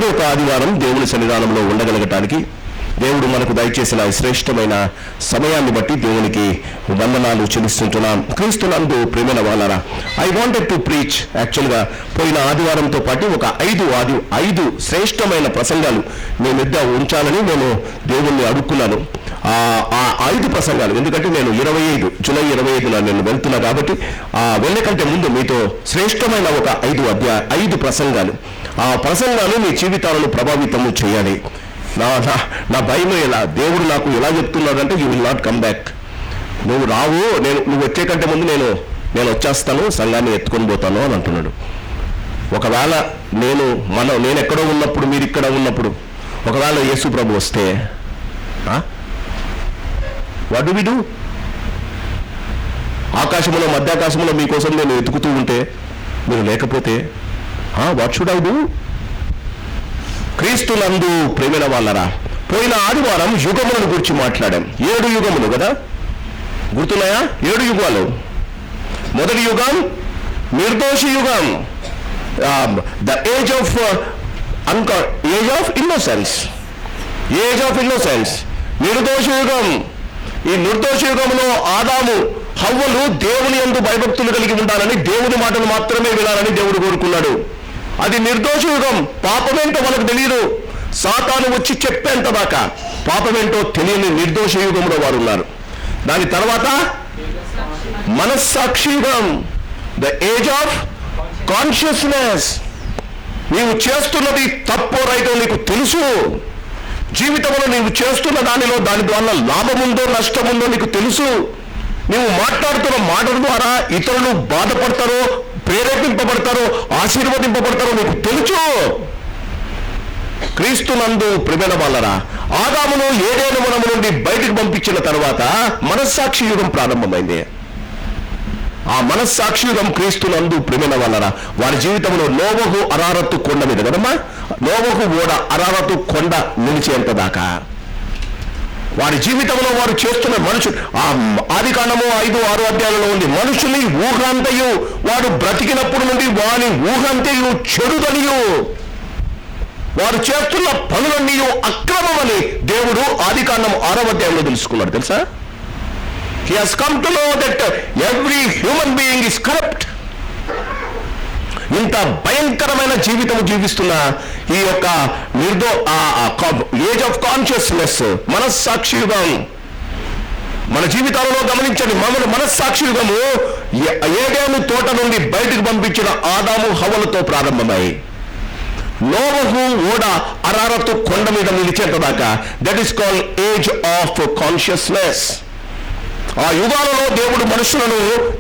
మరొక ఆదివారం దేవుని సన్నిధానంలో ఉండగలగటానికి దేవుడు మనకు దయచేసిన శ్రేష్టమైన సమయాన్ని బట్టి దేవునికి వందనాలు చెల్లిస్తుంటున్నాం. క్రీస్తునందు ప్రేమైన వాళ్ళారా, ఐ వాంటెడ్ టు ప్రీచ్. యాక్చువల్గా పోయిన ఆదివారంతో పాటు ఒక ఐదు శ్రేష్టమైన ప్రసంగాలు మీ మధ్య ఉంచాలని నేను దేవుణ్ణి అడుక్కున్నాను. ఆ 5 ప్రసంగాలు, ఎందుకంటే నేను జూలై 25న నేను వెళ్తున్నా కాబట్టి వెళ్ళే కంటే ముందు మీతో శ్రేష్టమైన ఒక 5 ప్రసంగాలు, ఆ ప్రసంగాలు మీ జీవితాలను ప్రభావితము చేయాలి. నా భయం ఎలా, దేవుడు నాకు ఎలా చెప్తున్నాడంటే you will not come back, నువ్వు రావు, నువ్వు వచ్చే కంటే ముందు నేను వచ్చేస్తాను, సంఘాన్ని ఎత్తుకొని పోతాను అని అంటున్నాడు. ఒకవేళ నేను ఎక్కడో ఉన్నప్పుడు, మీరు ఇక్కడ ఉన్నప్పుడు, ఒకవేళ యేసు ప్రభు వస్తే వాట్ డు వి డు? ఆకాశంలో మధ్యాకాశంలో మీకోసం నేను వెతుకుతూ ఉంటే మీరు లేకపోతే వాట్ షుడ్ ఐ డు? క్రీస్తునందు ప్రేమైన వాళ్ళరా, పోయిన ఆదివారం యుగములను గురించి మాట్లాడాం. 7 యుగములు కదా, గుర్తున్నాయా? 7 యుగాలు. మొదటి యుగం నిర్దోషి యుగం, ద ఏజ్ ఆఫ్ ఇన్నోసెన్స్, నిర్దోష యుగం. ఈ నిర్దోష యుగంలో ఆదాము హవ్వలు దేవుని యందు భయభక్తులు కలిగి ఉండాలని, దేవుని మాటలు మాత్రమే వినాలని దేవుడు కోరుకున్నాడు. అది నిర్దోష యుగం. పాపమేంటో మనకు తెలియదు, సాతాను వచ్చి చెప్పేంత దాకా పాపమేంటో తెలియని నిర్దోష యుగంలో వారు ఉన్నారు. దాని తర్వాత మనస్సాక్షి యుగం, ద ఏజ్ ఆఫ్ కాన్షియస్నెస్. నీవు చేస్తున్నది తప్పో రైటో నీకు తెలుసు, జీవితంలో నీవు చేస్తున్న దాని ద్వారా లాభముందో నష్టముందో నీకు తెలుసు. నీవు మాట్లాడుతున్న మాటల ద్వారా ఇతరులు బాధపడతారో, ప్రేరేపింపబడతారో, ఆశీర్వదింపబడతారో నీకు తెలుసు. క్రీస్తునందు ప్రేమైన వాళ్ళరా, ఆదామును ఏడేను వనము నుండి బయటికి పంపించిన తర్వాత మనస్సాక్షి యుగం ప్రారంభమైంది. ఆ మనస్సాక్షి యుగం క్రీస్తునందు ప్రేమైన వాళ్ళరా, వారి జీవితంలో నోవహు అరారతు కొండ మీద కదమ్మా, నోవహు ఓడ అరారతు కొండ నిలిచేంత దాకా వారి జీవితంలో వారు చేస్తున్న ఆదికాండము 5-6 అధ్యాయంలో ఉంది. మనుషుని ఊహంతయు వాడు బ్రతికినప్పుడు నుండి వాని ఊహంతయు చెడుదనియు, వారు చేస్తున్న పనులన్నీ అక్రమమని దేవుడు ఆదికాండం 6వ అధ్యాయంలో తెలుసుకున్నాడు. తెలుసా? He has come to know that every human being is corrupt. ఇంత భయంకరమైన జీవితం జీవిస్తున్న ఈ యొక్క ఏజ్ ఆఫ్ కాన్షియస్నెస్, మనస్సాక్షి యుగం మన జీవితాలలో గమనించండి. మనస్సాక్షి యుగము ఏడేను తోట నుండి బయటకు పంపించిన ఆదాము హవ్వలతో ప్రారంభమై నోవహు ఓడ అరారతు కొండ మీద నిలిచేంత దాకా, that is called age of consciousness. ఆ యుగాలలో దేవుడు మనుషులను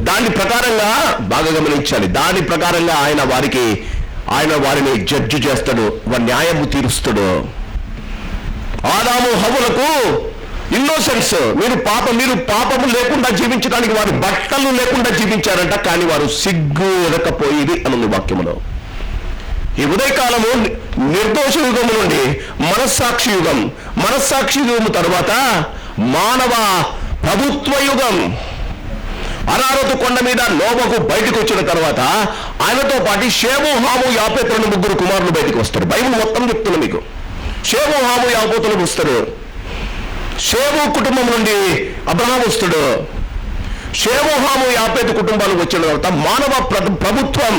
దాని ప్రకారంగా బాగా గమనించాలి. దాని ప్రకారంగా ఆయన వారిని జడ్జి చేస్తాడు, వారి న్యాయము తీరుస్తాడు. ఆదాము హవ్వలకు ఇన్నోసెన్స్, మీరు పాపము లేకుండా జీవించడానికి వారు బట్టలు లేకుండా జీవించారంట, కానీ వారు సిగ్గు ఎదకపోయేది అనుంది వాక్యములో. ఈ ఉదయకాలము నిర్దోష యుగము నుండి మనస్సాక్షి యుగము తర్వాత మానవ ప్రభుత్వ యుగం. అరారతు కొండ మీద నోవహు బయటకు వచ్చిన తర్వాత ఆయనతో పాటు షేము, హాము, యాపెతు 3 కుమారులు బయటకు వస్తారు. బైబిల్ మొత్తం చెప్తున్నా మీకు. షేము, హాము, యాపెతులు వస్తారు. షేము కుటుంబం నుండి అబ్రహాము వస్తాడు. షేము, హాము, యాపెతు కుటుంబాలు వచ్చిన తర్వాత మానవ ప్రభుత్వం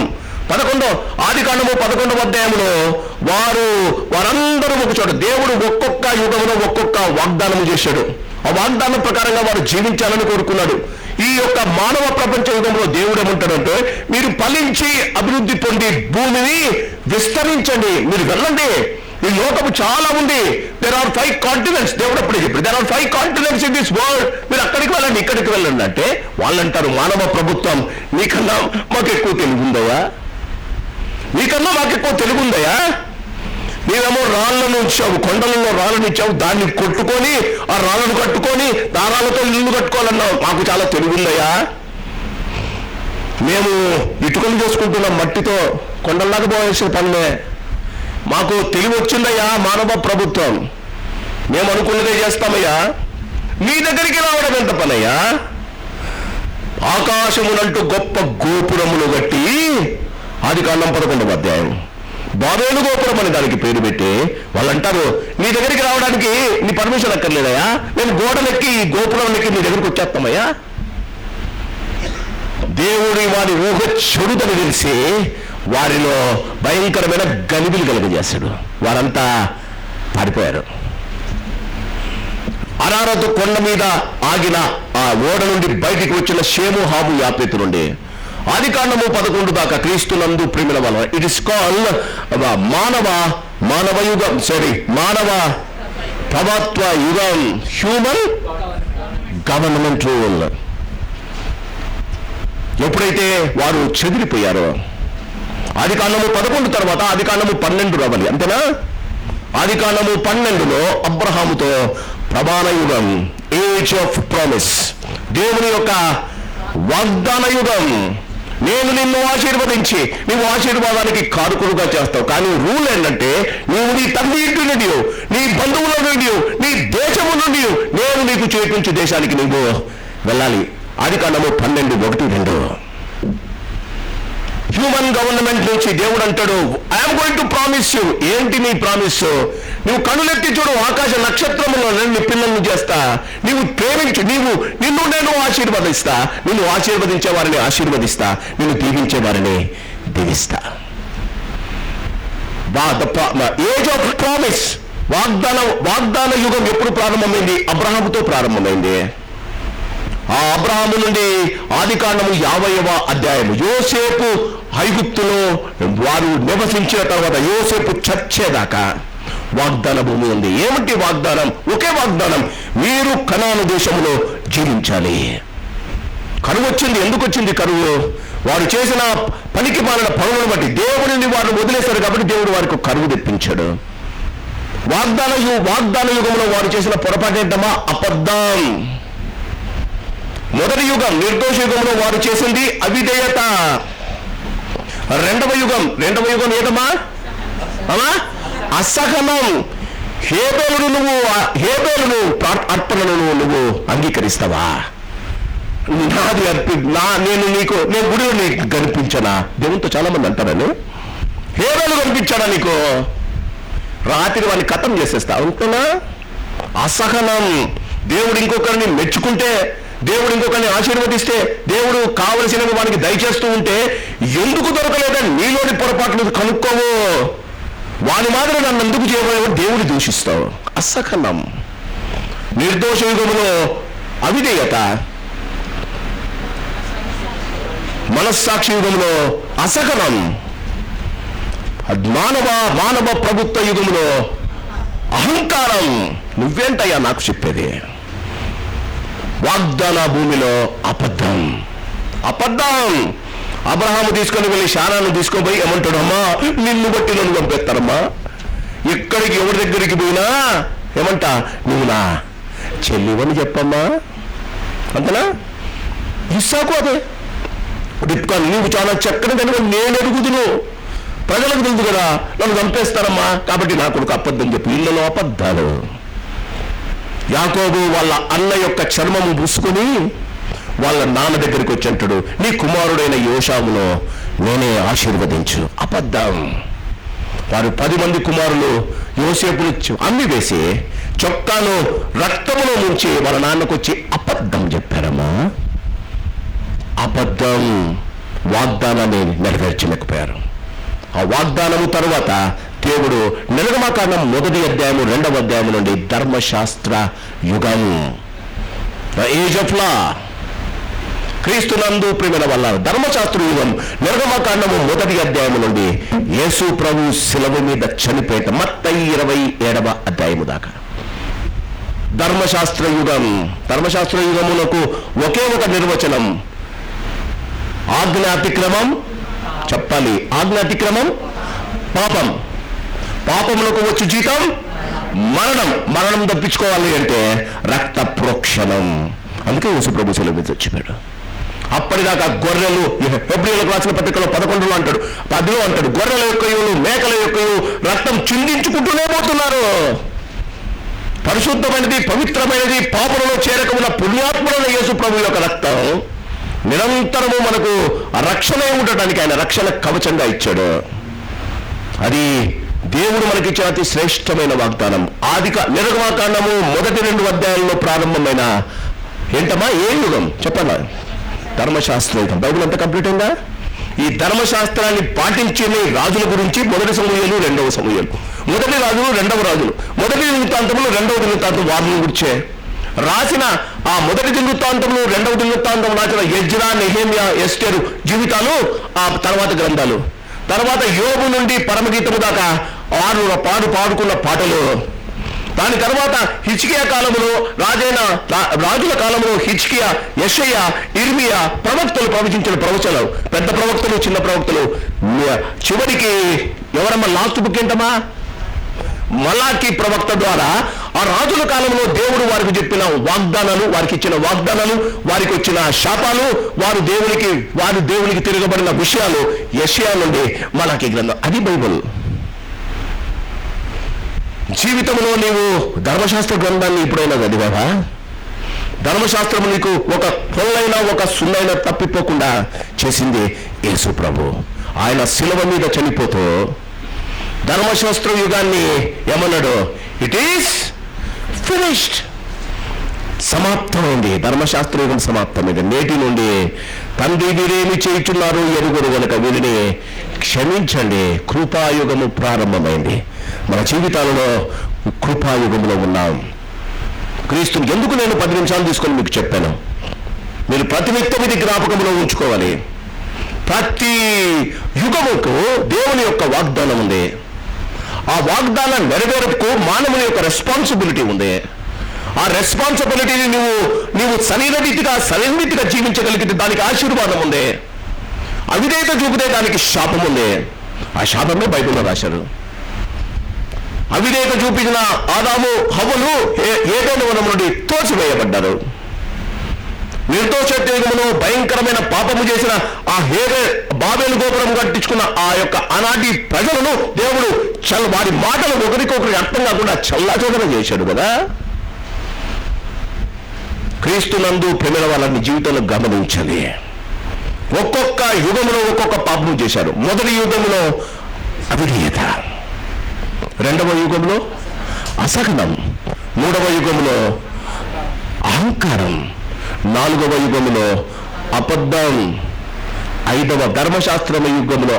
ఆదికాండము 11వ అధ్యాయంలో వారందరూ ఒక చోట, దేవుడు ఒక్కొక్క యుగంలో ఒక్కొక్క వాగ్దానం చేశాడు. ఆ వాగ్దానం ప్రకారంగా వారు జీవించాలని కోరుకున్నాడు. ఈ యొక్క మానవ ప్రపంచ యుగంలో దేవుడు ఏమంటాడంటే, మీరు ఫలించి అభివృద్ధి పొంది భూమిని విస్తరించండి, మీరు వెళ్ళండి, ఈ లోకము చాలా ఉంది. There are 5 continents. దేవుడు అప్పుడే చెప్పాడు, there are 5 continents in this world, మీరు అక్కడికి వెళ్ళండి, ఇక్కడికి వెళ్ళండి అంటే వాళ్ళు అంటారు, మానవ ప్రభుత్వం నీకన్నా మాకు ఎక్కువ తెలుగుందయా, నీవేమో రాళ్లను ఇచ్చావు, కొండలలో రాళ్ళను ఇచ్చావు, దాన్ని కొట్టుకొని ఆ రాళ్ళను కట్టుకొని దారాలతో ఇల్లు కట్టుకోవాలన్నావు, మాకు చాలా తెలుగుందయ్యా, మేము ఇటుకలు చేసుకుంటున్నాం, మట్టితో కొండల్లాగా పోవాల్సిన పనులే, మాకు తెలివి వచ్చిందయ్యా మానవ ప్రభుత్వం, మేము అనుకున్నదే చేస్తామయ్యా, నీ దగ్గరికి రావడం ఎంత పనయ్యా, ఆకాశమునంటూ గొప్ప గోపురములు కట్టి, ఆదికాండం 11వ అధ్యాయం బాబేలు గోపురం అని దానికి పేరు పెట్టి వాళ్ళు అంటారు, నీ దగ్గరికి రావడానికి నీ పర్మిషన్ అక్కర్లేదయ్యా, నేను గోడలెక్కి ఈ గోపురం ఎక్కి నీ దగ్గరికి వచ్చేస్తామయ్యా. దేవుడి వారి ఊహ చెడుదని తెలిసి వారిలో భయంకరమైన గలిబిలు కలుగజేశాడు. వారంతా పారిపోయారు. అరారతు కొండ మీద ఆగిన ఆ ఓడ నుండి బయటికి వచ్చిన షేము, హాము, యాపెతు నుండి ఆదికాండము 11 దాకా క్రీస్తునందు ప్రేమిన వల్ల ఇట్ ఇస్ కాల్డ్ మానవ యుగం, మానవ ప్రభుత్వ యుగం, హ్యూమన్ గవర్నమెంట్ రూల్. ఎప్పుడైతే వారు చెదిరిపోయారో, ఆదికాండము 11 తర్వాత ఆదికాండము 12 రావాలి, అంతేనా? ఆదికాండము 12లో అబ్రహాముతో ప్రమాణ యుగం, ఏజ్ ఆఫ్ ప్రామిస్, దేవుని యొక్క వాగ్దాన యుగం. నేను నిన్ను ఆశీర్వదించి నీవు ఆశీర్వాదానికి కారుకులుగా చేస్తావు. కానీ రూల్ ఏంటంటే, నీవు నీ తండ్రి ఇంటి నుండి, నీ బంధువుల నుండి, నీ దేశము నుండి నేను నీకు చేకూర్చు దేశానికి నీవు వెళ్ళాలి. ఆదికాండము 12:1-2. హ్యూమన్ గవర్నమెంట్ నుంచి దేవుడు అంటాడు, I'm going to promise you. ఏంటి నీ ప్రామిస్? నువ్వు కనులెత్తి చూడు, ఆకాశ నక్షత్రములో నీ పిల్లలను చేస్తా, నీవు ప్రేమించు, నిన్ను నేను ఆశీర్వదిస్తా, నిన్ను ఆశీర్వదించే వారిని ఆశీర్వదిస్తా, నిన్ను దీవించే వారిని దీవిస్తా. ఏజ్ ఆఫ్ ప్రామిస్, వాగ్దాన యుగం ఎప్పుడు ప్రారంభమైంది? అబ్రహాముతో ప్రారంభమైంది. ఆ అబ్రహాము నుండి ఆదికాండము 50వ అధ్యాయము, యోసేపు ఐగుప్తులో వారు నివసించిన తర్వాత యోసేపు చచ్చేదాకా వాగ్దాన భూమి ఉంది. ఏమిటి వాగ్దానం? ఒకే వాగ్దానం, మీరు కనాను దేశంలో జీవించాలి. కరువు వచ్చింది. ఎందుకు వచ్చింది కరువు? వారు చేసిన పనికి మాలిన పనులను బట్టి దేవుడిని వారిని వదిలేశారు కాబట్టి దేవుడు వారికి కరువు తెప్పించాడు. వాగ్దాన యుగంలో వారు చేసిన పొరపాటేంటమా? అబద్ధం. మొదటి యుగం నిర్దోష యుగంలో వారు చేసింది అవిధేయత. రెండవ యుగం ఏదమ్మా? అసహనం. హేబేలును అర్పణను నువ్వు అంగీకరిస్తావా? నాది నేను గుడిలో నీకు కనిపించనా? దేవునితో చాలా మంది అంటారని, హేబేలు కనిపించాడా నీకు? రాత్రి వాడిని కథం చేసేస్తా ఉంటున్నా. అసహనం. దేవుడు ఇంకొకరిని మెచ్చుకుంటే, దేవుడు ఇంకొకరిని ఆశీర్వదిస్తే, దేవుడు కావలసినవి వానికి దయచేస్తూ ఉంటే ఎందుకు దొరకలేదని నీలోని పొరపాట్లు కనుక్కోవు. వాని మాదిరి నన్ను ఎందుకు చేయబోయో దేవుడు దూషిస్తావు. అసహనం. నిర్దోష యుగంలో అవిధేయత. మనస్సాక్షి యుగంలో అసహనం. మానవ ప్రభుత్వ యుగంలో అహంకారం. నువ్వేంటయ్యా నాకు చెప్పేది? వాగ్దాన భూమిలో అబద్ధం. అబ్రహాము తీసుకొని వెళ్ళి శారాను తీసుకొని పోయి ఏమంటాడు? అమ్మా, నిన్ను బట్టి నన్ను పంపేస్తారమ్మా. ఎక్కడికి ఎవరి దగ్గరికి పోయినా ఏమంటా? నువ్వు నా చెల్లివని చెప్పమ్మా, అంతనా? ఇస్సాకు అదే. రిబ్కా, నువ్వు చాలా చక్కని కనుక నేను ఎరుగుదును, ప్రజలకు తెలుసు కదా నన్ను చంపేస్తారమ్మా, కాబట్టి నా కొడుకు అబద్ధం చెప్పి. ఇళ్ళలో అబద్ధాలు. యాకోబు వాళ్ళ అన్న యొక్క చర్మము పూసుకొని వాళ్ళ నాన్న దగ్గరికి వచ్చి అంటాడు, నీ కుమారుడైన యోషామును నేనే ఆశీర్వదించు. అబద్ధం. వారు 10 మంది కుమారులు యోసేపును అమ్మి వేసి చొక్కాను రక్తములో ముంచి వాళ్ళ నాన్నకు వచ్చి అబద్ధం చెప్పారమ్మా. అబద్ధం. వాగ్దానాన్ని నెరవేర్చలేకపోయారు. ఆ వాగ్దానము తరువాత దేవుడు నిర్గమకాండం 1వ అధ్యాయము 2వ అధ్యాయము నుండి ధర్మశాస్త్ర యుగం, ఏజ్ ఆఫ్ లా, క్రీస్తునందు ప్రేమిన వల్ల ధర్మశాస్త్ర యుగం. నిర్గమకాండము 1వ అధ్యాయము నుండి యేసు ప్రభు శిలువ మీద చనిపోయేట మత్తయి 27వ అధ్యాయము దాకా ధర్మశాస్త్ర యుగం. ధర్మశాస్త్ర యుగమునకు ఒకే ఒక నిర్వచనం, ఆజ్ఞాతిక్రమం. చెప్పాలి, ఆజ్ఞాతిక్రమం పాపం. పాపములకు వచ్చి జీతం మరణం తప్పించుకోవాలి అంటే రక్త ప్రోక్షణం. అందుకే యేసు ప్రభు శిలువ మీద చచ్చిపోయాడు. అప్పటిదాకా గొర్రెలు, హెబ్రీయులకు రాసిన పత్రికలో 11లో అంటాడు, 10లో అంటాడు, గొర్రెల యొక్కయు మేకల యొక్కయు రక్తం చిందించుకుంటూనే పోతున్నారు. పరిశుద్ధమైనది, పవిత్రమైనది, పాపములో చేరకమున్న పుణ్యాత్ములైన యేసు ప్రభు యొక్క రక్తం నిరంతరము మనకు రక్షణ ఉండటానికి ఆయన రక్షణ కవచంగా ఇచ్చాడు. అది దేవుడు మనకిచ్చిన అతి శ్రేష్టమైన వాగ్దానం. నిర్గమాకాండము మొదటి 2 అధ్యాయాల్లో ప్రారంభమైన ఏంటమ్మా, ఏ యుగం చెప్పండి? ధర్మశాస్త్ర యుగం. బైబిల్ అంతా కంప్లీట్ అయిందా? ఈ ధర్మశాస్త్రాన్ని పాటించిన రాజుల గురించి మొదటి సమూయేలు, 2వ సమూయేలు, మొదటి రాజులు, 2వ రాజులు, మొదటి దినవృత్తాంతములు, 2వ దినవృత్తాంతం వారిని గురించే రాసిన ఆ మొదటి దినవృత్తాంతములు, 2వ దినవృత్తాంతం రాసిన ఎజ్రా, నెహెమ్యా, ఎస్తేరు జీవితాలు ఆ తర్వాత గ్రంథాలు. తర్వాత యోబు నుండి పరమగీతము దాకా పాడుకున్న పాటలు. దాని తర్వాత హిజ్కియా కాలంలో రాజుల కాలంలో హిజ్కియా, యెషయా, ఇర్మియా ప్రవక్తలు ప్రవచించిన ప్రవచనాలు, పెద్ద ప్రవక్తలు, చిన్న ప్రవక్తలు. చివరికి ఎవరమ్మా లాస్ట్ బుక్ ఏంటమ్మా? మలాకి ప్రవక్త ద్వారా ఆ రాజుల కాలంలో దేవుడు వారికి చెప్పిన వాగ్దానాలు, వారికి ఇచ్చిన వాగ్దానాలు, వారికి వచ్చిన శాపాలు, వారు దేవునికి తిరగబడిన విషయాలు యెషయా నుండి మలాకి గ్రంథం. అది బైబిల్. జీవితంలో నీవు ధర్మశాస్త్ర గ్రంథాన్ని ఎప్పుడైనా చదివావా? ధర్మశాస్త్రం నీకు ఒక పొల్లైనా ఒక సున్నైనా తప్పిపోకుండా చేసింది యేసు ప్రభు. ఆయన శిలువ మీద చనిపోతూ ధర్మశాస్త్ర యుగాన్ని ఏమన్నాడు? It is finished. సమాప్తమైంది. ధర్మశాస్త్ర యుగం సమాప్తమైంది. నేటి నుండి తండ్రి వీరేమి చేయుచున్నారు ఎరుగురు గనుక వీరిని క్షమించండి. కృపాయుగము ప్రారంభమైంది. మన జీవితాలలో కృపాయుగంలో ఉన్నాం. క్రీస్తుని ఎందుకు నేను 10 నిమిషాలు తీసుకొని మీకు చెప్పాను. మీరు ప్రతి నిత్యం ఇది జ్ఞాపకంలో ఉంచుకోవాలి. ప్రతి యుగముకు దేవుని యొక్క వాగ్దానం ఉంది. ఆ వాగ్దానం నెరవేరుకు మానవుని యొక్క రెస్పాన్సిబిలిటీ ఉంది. ఆ రెస్పాన్సిబిలిటీని నీవు సరైనరీతిగా జీవించగలిగితే దానికి ఆశీర్వాదం ఉంది. అవిధేయత చూపితే దానికి శాపం ఉంది. ఆ శాపమే బైబిల్లో రాశారు. అవిధేయత చూపించిన ఆదాము హవ్వలు ఏదైనా వనం నుండి తోసివేయబడ్డారు. నిర్దోషత్వములో భయంకరమైన పాపము చేసిన ఆ బాబేలు గోపురం కట్టించుకున్న ఆ యొక్క ఆనాటి ప్రజలను దేవుడు వారి మాటలు ఒకరికొకరికి అర్థం కాకుండా చల్లాచోదన చేశాడు కదా. క్రీస్తునందు ప్రేమ వాళ్ళని జీవితంలో గమనించాలి. ఒక్కొక్క యుగంలో ఒక్కొక్క పాపం చేశారు. మొదటి యుగంలో అవిధేయత, 2వ యుగంలో అసహనం, 3వ యుగంలో అహంకారం, 4వ యుగంలో అబద్ధం, 5వ ధర్మశాస్త్రమ యుగంలో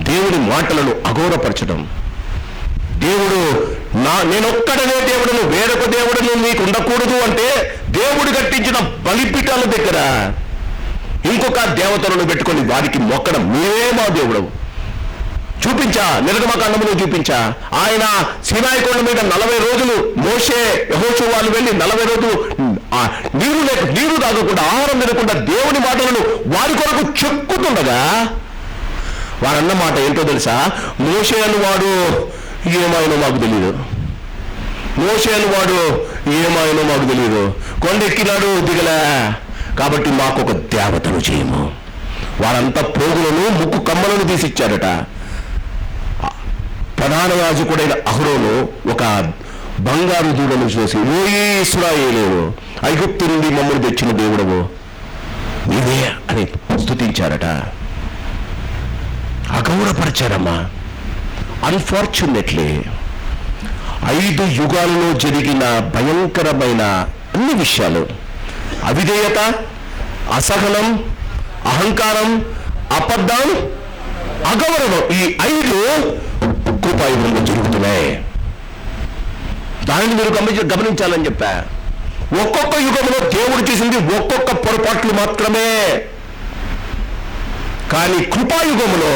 దేవుడి మాటలను అగౌరవపరచడం. దేవుడు నేనొక్కడనే దేవుడును, వేరొక దేవుడును నీకు ఉండకూడదు అంటే దేవుడు కట్టించిన బలిపీఠాల దగ్గర ఇంకొక దేవతలను పెట్టుకొని వారికి మొక్కడం. నీవే మా దేవుడు చూపించా. నిర్గమకాండములో చూపించా. ఆయన సీనాయి కొండ మీద 40 రోజులు మోషే యెహోషువ వాళ్ళు వెళ్ళి 40 రోజులు నీరు తాగకుండా, ఆహారం తినకుండా దేవుని మాటలను వారి కొరకు చెక్కుతుండగా వారన్న మాట ఏంటో తెలుసా? మోషే అని వాడు ఏమాయనో మాకు తెలియదు. మోషే అని వాడు ఏమాయనో మాకు తెలియదు. కొండెక్కినాడు, దిగలే. కాబట్టి మాకు ఒక దేవతను చేయము. వారంతా పోగులను, ముక్కు కమ్మలను తీసిచ్చారట. ప్రధాన యాజకుడైన అహరోను ఒక బంగారు దూడను చూసి, ఓ ఇశ్రాయేలీయులు, ఐగుప్తు నుండి మమ్మల్ని తెచ్చిన దేవుడవు నీవే అని స్తుతించారట. అగౌరవపరిచారమ్మా. అన్ఫార్చునేట్లీ 5 యుగాలలో జరిగిన భయంకరమైన అన్ని విషయాలు, అవిధేయత, అసహనం, అహంకారం, అబద్ధం, అగౌరవం, ఈ 5 కృపాయుగంలో జరుగుతున్నాయి. దానిని మీరు గమనించాలని చెప్పా. ఒక్కొక్క యుగంలో దేవుడు చేసింది ఒక్కొక్క పొరపాట్లు మాత్రమే. కానీ కృపాయుగంలో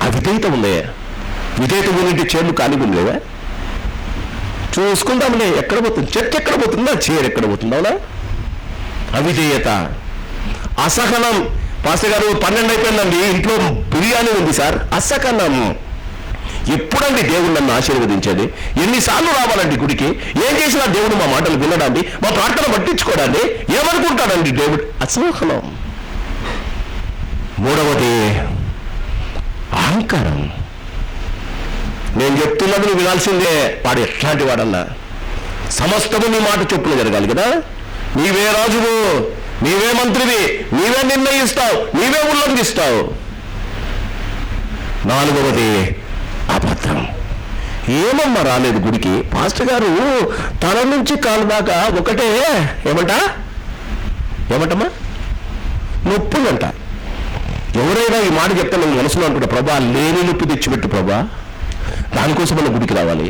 అవిధేయత ఉంది. విధేయత ఉన్నట్టు చేర్లు కాని ఉండేవా? చూసుకుందాంలే, ఎక్కడ పోతుంది చెట్టు, ఎక్కడ పోతుందా చీర, ఎక్కడ పోతుందా? అవిధేయత, అసహనం. పాస్టర్ గారు 12 అయిపోయిందండి, ఇంట్లో బిర్యానీ ఉంది సార్. అసహనం. ఎప్పుడండి దేవుడు నన్ను ఆశీర్వదించేది? ఎన్నిసార్లు రావాలండి గుడికి? ఏం చేసినా దేవుడు మా మాటలు వినడాన్ని, మా ప్రార్థన పట్టించుకోవడాన్ని ఏమనుకుంటాడండి దేవుడు? అసహనం. 3వది అహంకారం. నేను చెప్తున్నది నువ్వు వినాల్సిందే. వాడు ఎట్లాంటి వాడన్నా సమస్తము నీ మాట చొప్పున జరగాలి కదా. నీవే రాజువు, నీవే మంత్రివి, నీవే నిర్ణయిస్తావు, నీవే ఉల్లంఘిస్తావు. నాలుగవది అబద్ధం. ఏమమ్మా రాలేదు గుడికి? పాస్టర్ గారు తల నుంచి కాలు దాకా ఒకటే ఏమంటమ్మా నొప్పులంట. ఎవరైనా ఈ మాట చెప్తే నేను మనసులో అనుకుంటా, ప్రభా లేని నొప్పి తెచ్చిపెట్టు ప్రభా, దానికోసం మన గుడికి రావాలి.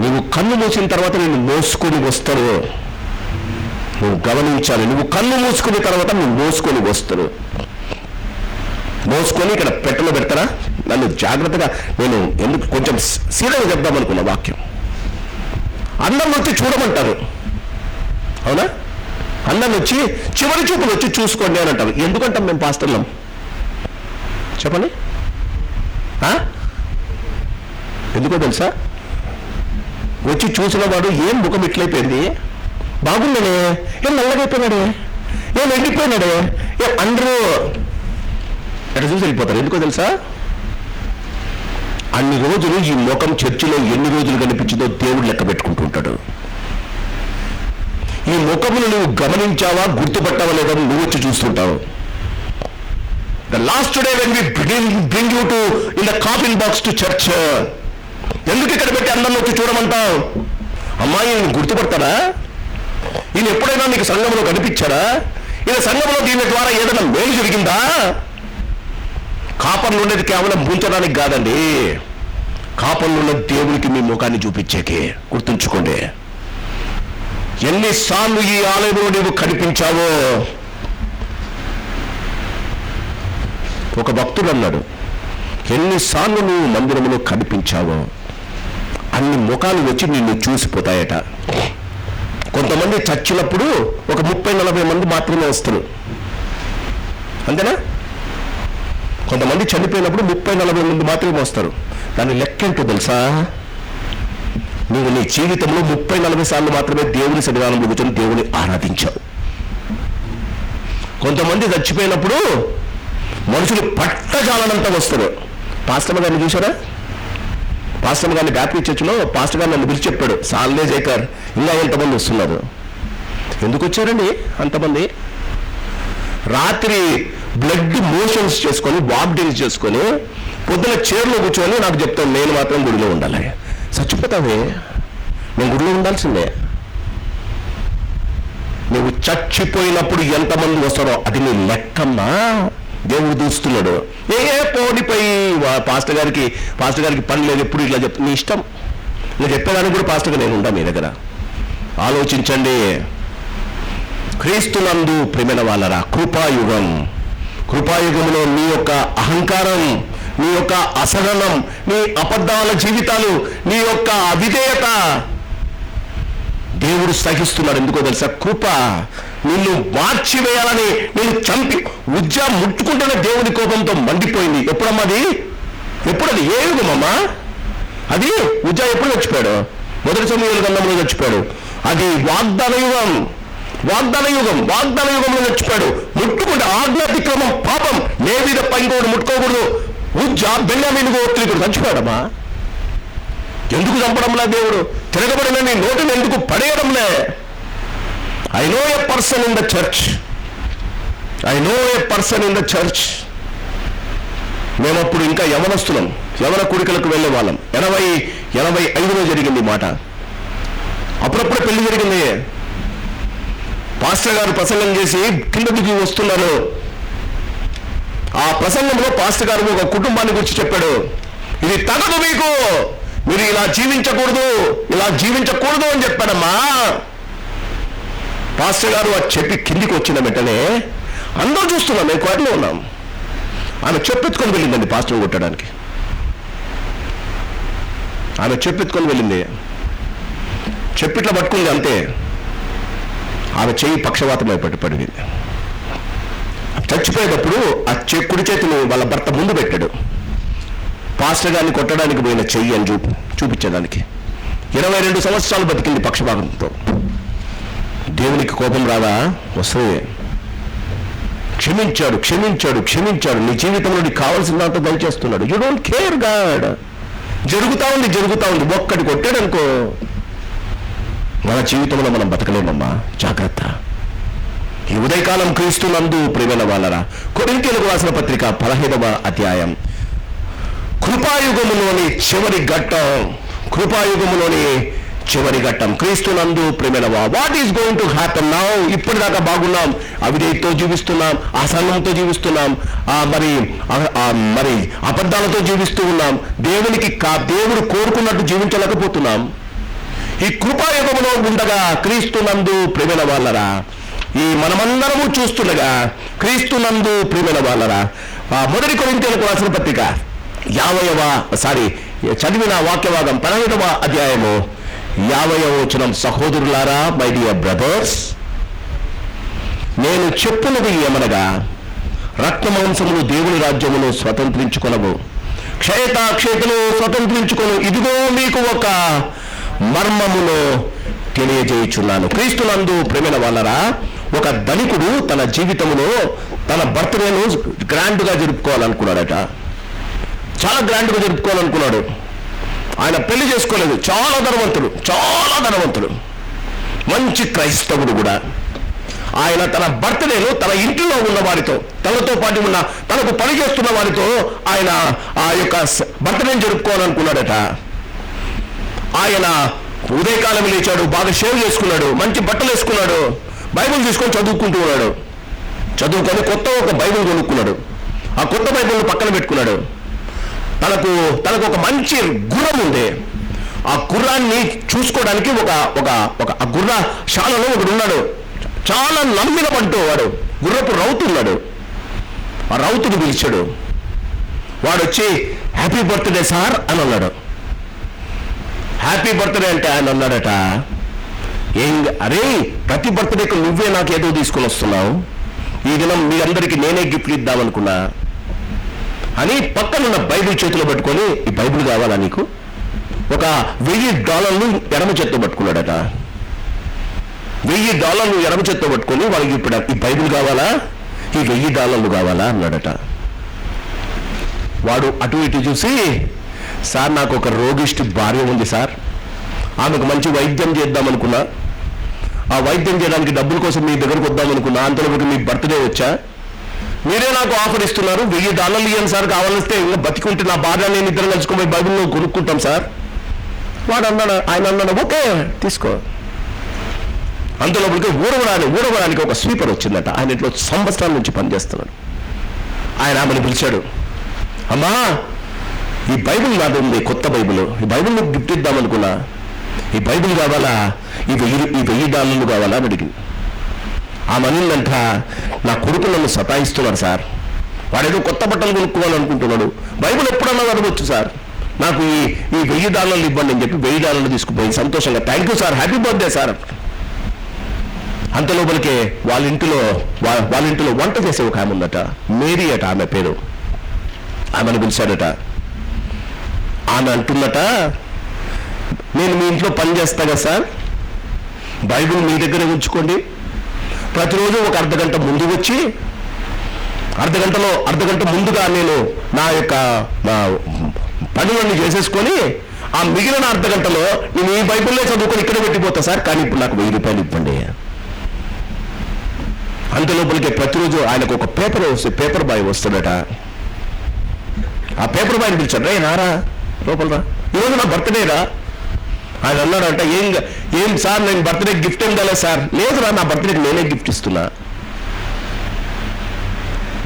నువ్వు కన్ను మూసిన తర్వాత నేను మోసుకొని వస్తాడు. నువ్వు గమనించాలి, నువ్వు కన్ను మూసుకునే తర్వాత నువ్వు మోసుకొని వస్తాడు. మోసుకొని ఇక్కడ పెట్టలో పెడతారా? నన్ను జాగ్రత్తగా నేను ఎందుకు కొంచెం సీరియస్గా చెప్దామనుకున్న వాక్యం. అన్నం వచ్చి చూడమంటారు, అవునా? అన్నం వచ్చి చివరి చూపులు వచ్చి చూసుకోండి అని అంటారు. ఎందుకంటాం మేము పాస్టర్లం? చెప్పండి. ఎందుకో తెలుసా? వచ్చి చూసిన వాడు ఏం ముఖం ఇట్లయిపోయింది, బాగుండనే, ఏం నల్లగైపోయినాడే, ఏం ఎండిపోయినాడే, అందరూ ఎక్కడ చూసి వెళ్ళిపోతారు. ఎందుకో తెలుసా? అన్ని రోజులు ఈ ముఖం చర్చిలో ఎన్ని రోజులు కనిపించిందో దేవుడు లెక్క పెట్టుకుంటుంటాడు. ఈ ముఖమును నువ్వు గమనించావా, గుర్తుపట్టావా లేదా నువ్వు వచ్చి చూస్తుంటావు. The last day when we bring you to in the coffin box to church, ఎందుకు ఇక్కడ పెట్టి అందరిని వచ్చి చూడమంటావు? అమ్మాయి నేను గుర్తుపడతారా? ఈయన ఎప్పుడైనా నీకు సంఘంలో కనిపించారా? ఈయన సంఘంలో దీని ద్వారా ఏదైనా మేలు జరిగిందా? కాపర్లు ఉండేది కేవలం ముంచడానికి కాదండి, కాపర్లు ఉన్న దేవునికి మీ ముఖాన్ని చూపించేకే. గుర్తుంచుకోండి. ఎన్నిసార్లు ఈ ఆలయంలో నీవు కనిపించావో. ఒక భక్తుడు అన్నాడు, ఎన్నిసార్లు నువ్వు మందిరంలో కనిపించావో అన్ని ముఖాలు వచ్చి నిన్ను చూసిపోతాయట. కొంతమంది చచ్చినప్పుడు ఒక 30-40 మంది మాత్రమే వస్తారు, అంతేనా? కొంతమంది చనిపోయినప్పుడు 30-40 మంది మాత్రమే వస్తారు. దాని లెక్క ఏంటో తెలుసా? నువ్వు నీ జీవితంలో 30-40 సార్లు మాత్రమే దేవుని సన్నిధానంలో కూర్చొని దేవుని ఆరాధించావు. కొంతమంది చచ్చిపోయినప్పుడు మనుషులు పట్టజాలనంతా వస్తారు. పాస్టర్ గారిని చూసారా? పాస్టర్ గారిని బ్యాప్టిస్ట్ చర్చిలో పాస్టర్ గారు నన్ను పిలిచి చెప్పాడు, సాల్నే జైకర్ ఇంకా ఎంతమంది వస్తున్నారు. ఎందుకు వచ్చారండి అంతమంది? రాత్రి బ్లడ్ మోషన్స్ చేసుకొని వామిటింగ్స్ చేసుకొని పొద్దున చైర్లో కూర్చొని నాకు చెప్తాను, నేను మాత్రం గుడిలో ఉండాలి. చచ్చిపోతావే, నేను గుడిలో ఉండాల్సిందే. నువ్వు చచ్చిపోయినప్పుడు ఎంతమంది వస్తారో అది నీ లెక్కమ్మా. దేవుడు చూస్తున్నాడు. పోడిపోయి పాస్టర్ గారికి పని లేదు, ఎప్పుడు ఇట్లా చెప్తా, నీ ఇష్టం. నేను చెప్పేదానికి కూడా పాస్టర్గా నేను ఉంటా మీ దగ్గర. ఆలోచించండి. క్రీస్తునందు ప్రేమైన వాళ్ళరా, కృపాయుగంలో నీ యొక్క అహంకారం, నీ యొక్క అసహనం, నీ అబద్ధాల జీవితాలు, నీ యొక్క అవిధేయత దేవుడు సహిస్తున్నాడు. ఎందుకో తెలుసా? కృప నిన్ను మార్చివేయాలని, నేను చంపి ఉజ్జా ముట్టుకుంటేనే దేవుని కోపంతో మండిపోయింది. ఎప్పుడమ్మది? ఎప్పుడది? ఏ యుగమమ్మా అది? ఉజ్జా ఎప్పుడు చచ్చిపోయాడు? 1 సమూయేలు గ్రంథంలో చచ్చిపోయాడు. అది వాగ్దాన యుగంలో చచ్చిపోయాడు. ముట్టుకుంటే ఆజ్ఞాతిక్రమం, పాపం, లేవి తప్ప ఇంకోటి ముట్టుకోకూడదు. ఉజ్జా బెన్యామీను గోత్రీకుడు చచ్చిపోయాడమ్మా. ఎందుకు చంపడంలే దేవుడు? తిరగబడిన నీ నోటిని ఎందుకు పడేయడంలే? I know a person in the church. మేమప్పుడు ఇంకా యవన కుడికలకు వెళ్ళే వాళ్ళం. 85లో జరిగింది మాట. అప్పుడప్పుడే పెళ్లి జరిగింది. పాస్టర్ గారు ప్రసంగం చేసి కింద దిగి వస్తున్నారు. ఆ ప్రసంగంలో పాస్టర్ గారు ఒక కుటుంబాన్ని గురించి చెప్పాడు. ఇది తగదు, మీరు ఇలా జీవించకూడదు అని చెప్పాడమ్మా. పాస్టర్ గారు అది చెప్పి కిందికి వచ్చిన వెంటనే అందరూ చూస్తున్నాం, మేము కోటలో ఉన్నాం. ఆమె చెప్పెత్తుకొని వెళ్ళిందండి పాస్టర్ కొట్టడానికి. ఆమె చెప్పెత్తుకొని వెళ్ళింది, చెప్పిట్లా పట్టుకుంది అంతే. ఆమె చెయ్యి పక్షవాతం పడింది. చచ్చిపోయేటప్పుడు ఆ కుడి చేతిని వాళ్ళ భర్త ముందు పెట్టాడు. పాస్టర్ గారిని కొట్టడానికి పోయిన చెయ్యి అని చూపించడానికి. 22 సంవత్సరాలు బతికింది పక్షపాతంతో. దేవునికి కోపం రాదా? వస్తుంది. క్షమించాడు. నీ జీవితంలో నీకు కావాల్సిన దాంతో దయచేస్తున్నాడు. You don't care God. జరుగుతా ఉంది. ఒక్కటి కొట్టాడు అనుకో, మన జీవితంలో మనం బతకలేమమ్మా. జాగ్రత్త. ఈ ఉదయకాలం క్రీస్తునందు ప్రియమైన వాళ్ళరా, కొరింథీయులకు రాసిన పత్రిక 15వ అధ్యాయం, కృపాయుగములోని చివరి ఘట్టం క్రీస్తునందు ప్రియమైన what is going to happen now. ఇప్పటిదాకా బాగున్నాం, అవిధేయతతో జీవిస్తున్నాం, అసహనంతో జీవిస్తున్నాం, మరి అబద్ధాలతో జీవిస్తూ ఉన్నాం, దేవుడు కోరుకున్నట్టు జీవించలేకపోతున్నాం. ఈ కృపాయుగములో ఉండగా క్రీస్తునందు ప్రియమైన వాళ్ళరా, ఈ మనమందరము చూస్తుండగా క్రీస్తునందు ప్రియమైన వాళ్ళరా, మొదటి కొరింథీయులకు రాసిన పత్రిక చదివిన వాక్యభాగం 15వ అధ్యాయము 50వ వచనం, సహోదరులారా, మై డియర్ బ్రదర్స్, నేను చెప్పున్నది ఏమనగా, రక్తమాంసములు దేవుని రాజ్యమును స్వతంత్రించుకొనవు, క్షయతాక్షేతను స్వతంత్రించుకొను, ఇదిగో మీకు ఒక మర్మమును తెలియజేయుచున్నాను. క్రీస్తునందు ప్రేమైన వాళ్ళరా, ఒక ధనికుడు తన జీవితంలో తన బర్త్డేను గ్రాండ్గా జరుపుకోవాలనుకున్నాడట. చాలా గ్రాండ్గా జరుపుకోవాలనుకున్నాడు. ఆయన పెళ్లి చేసుకోలేదు. చాలా ధనవంతుడు, మంచి క్రైస్తవుడు కూడా. ఆయన తన బర్త్డేను తన ఇంటిలో ఉన్న వారితో, తనతో పాటు ఉన్న తనకు పని చేస్తున్న వారితో ఆయన ఆ యొక్క బర్త్డేని జరుపుకోవాలనుకున్నాడట. ఆయన ఉదయకాలం లేచాడు, బాగా షేవ్ చేసుకున్నాడు, మంచి బట్టలు వేసుకున్నాడు, బైబిల్ తీసుకొని చదువుకుంటూ ఉన్నాడు. చదువుకొని కొత్త ఒక బైబిల్ కొనుక్కున్నాడు. ఆ కొత్త బైబిల్ని పక్కన పెట్టుకున్నాడు. తనకు ఒక మంచి గుర్రం ఉంది. ఆ గుర్రాన్ని చూసుకోవడానికి ఒక గుర్ర శాలలో ఒకడు ఉన్నాడు. చాలా నమ్మిన పంటూ వాడు గుర్రపు రౌతు ఉన్నాడు. ఆ రౌతుని పిలిచాడు. వాడు వచ్చి హ్యాపీ బర్త్డే సార్ అని అన్నాడు. హ్యాపీ బర్త్డే అంటే ఆయన అన్నాడట, అరే ప్రతి బర్త్డేకి నువ్వే నాకు ఏదో తీసుకుని వస్తున్నావు, ఈ దినం మీ అందరికీ నేనే గిఫ్ట్ ఇద్దామనుకున్నా అని పక్కనున్న బైబిల్ చేతిలో పట్టుకొని, ఈ బైబిల్ కావాలా నీకు? ఒక $1000 ఎడమ చేత్తో పట్టుకున్నాడట. $1000 ఎడమ చేత్తో పట్టుకొని వాళ్ళకి ఇప్పుడు ఈ బైబిల్ కావాలా, ఈ $1000 కావాలా అన్నాడట. వాడు అటు ఇటు చూసి, సార్ నాకు ఒక రోగిష్టి భార్య ఉంది సార్, ఆమెకు మంచి వైద్యం చేద్దామనుకున్నా, ఆ వైద్యం చేయడానికి డబ్బుల కోసం మీ దగ్గరకు వద్దామనుకున్నా, అంతలోకి మీ బర్త్డే వచ్చా, మీరే నాకు ఆఫర్ ఇస్తున్నారు, $1000 ఇవ్వండి సార్, కావాలిస్తే ఇంకా బతికుంటే నా భార్య నేను ఇద్దరు కలుసుకుని బైబిల్లో కొనుక్కుంటాం సార్. ఆయన అన్నాడు ఓకే తీసుకో. అంతలోపలికి ఊడవడానికి ఒక స్వీపర్ వచ్చిందట. ఆయన ఇంట్లో సంవత్సరాల నుంచి పనిచేస్తున్నాడు. ఆయన ఆమెను పిలిచాడు, అమ్మా ఈ బైబిల్ నాది ఉంది, కొత్త బైబిల్, ఈ బైబిల్ నీకు గిఫ్ట్ ఇద్దామనుకున్నా, ఈ బైబిల్ కావాలా, ఈ $1000 కావాలా అని అడిగింది. ఆ మనీలంట, నా కొడుకు నన్ను సతాయిస్తున్నాడు సార్, వాడేదో కొత్త బట్టలు కొనుక్కోవాలనుకుంటున్నాడు, బైబిల్ ఎప్పుడన్నా చదవచ్చు సార్, నాకు ఈ $1000 ఇవ్వండి అని చెప్పి $1000 తీసుకుపోయి సంతోషంగా thank you sir, happy birthday sir. అంతలోపలికే వాళ్ళ ఇంటిలో వంట చేసే ఒక ఆమె ఉందట, మేరీ అట ఆమె పేరు. ఆమెను పిలిచాడట. ఆమె అంటుందట, నేను మీ ఇంట్లో పని చేస్తా కదా సార్, బైబిల్ మీ దగ్గరే ఉంచుకోండి, ప్రతిరోజు ఒక అర్ధగంట ముందు వచ్చి అర్ధగంట ముందుగా నేను నా యొక్క పనులన్నీ చేసేసుకొని ఆ మిగిలిన అర్ధగంటలో నేను ఈ బైబిల్లో చదువుకొని ఇక్కడ పెట్టిపోతా సార్, కానీ ఇప్పుడు నాకు $1000 ఇవ్వండి. అంతలోపలికే ప్రతిరోజు ఆయనకు ఒక పేపర్ బాయ్ వస్తాడట. ఆ పేపర్ బాయ్ని పిలిచాడు, రే నారా లోపల రా, ఈరోజు నా బర్త్డే రా. ఆయన అన్నాడంట, ఏం సార్ నేను బర్త్డే గిఫ్ట్ ఏం కాలేదు సార్. లేదురా, నా బర్త్డేకి నేనే గిఫ్ట్ ఇస్తున్నా,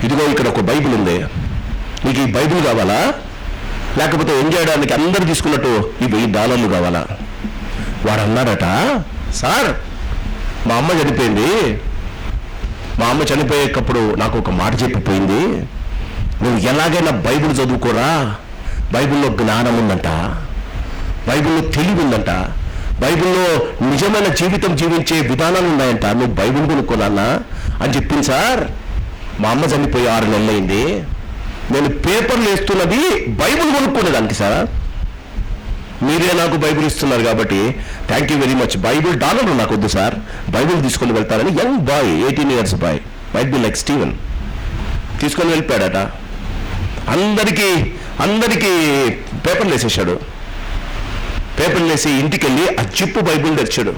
ఇదిగో ఇక్కడ ఒక బైబిల్ ఉంది, నీకు ఈ బైబిల్ కావాలా, లేకపోతే ఏం చేయడానికి అందరు తీసుకున్నట్టు ఈ $1000 కావాలా? వాడు అన్నాడట, సార్ మా అమ్మ చనిపోయింది, మా అమ్మ చనిపోయేటప్పుడు నాకు ఒక మాట చెప్పిపోయింది, నువ్వు ఎలాగైనా బైబిల్ చదువుకోరా, బైబిల్లో జ్ఞానం ఉందంట, బైబిల్లో తెలివి ఉందంట, బైబిల్లో నిజమైన జీవితం జీవించే విధానాలు ఉన్నాయంట, నువ్వు బైబిల్ కొనుక్కోనా అని చెప్పింది సార్. మా అమ్మ చనిపోయి 6 నెలలు అయింది, నేను పేపర్లు వేస్తున్నది బైబిల్ కొనుక్కునేదానికి సార్, మీరే నాకు బైబిల్ ఇస్తున్నారు కాబట్టి thank you very much, Bible $1 నాకు వద్దు సార్, బైబిల్ తీసుకొని వెళ్తారని young boy 18 years boy, might be like Steven, తీసుకొని వెళ్ళిపోయాడట. అందరికీ పేపర్లు వేసేసాడు. పేపర్లు వేసి ఇంటికి వెళ్ళి ఆ చిప్పు బైబిల్ తెచ్చాడు.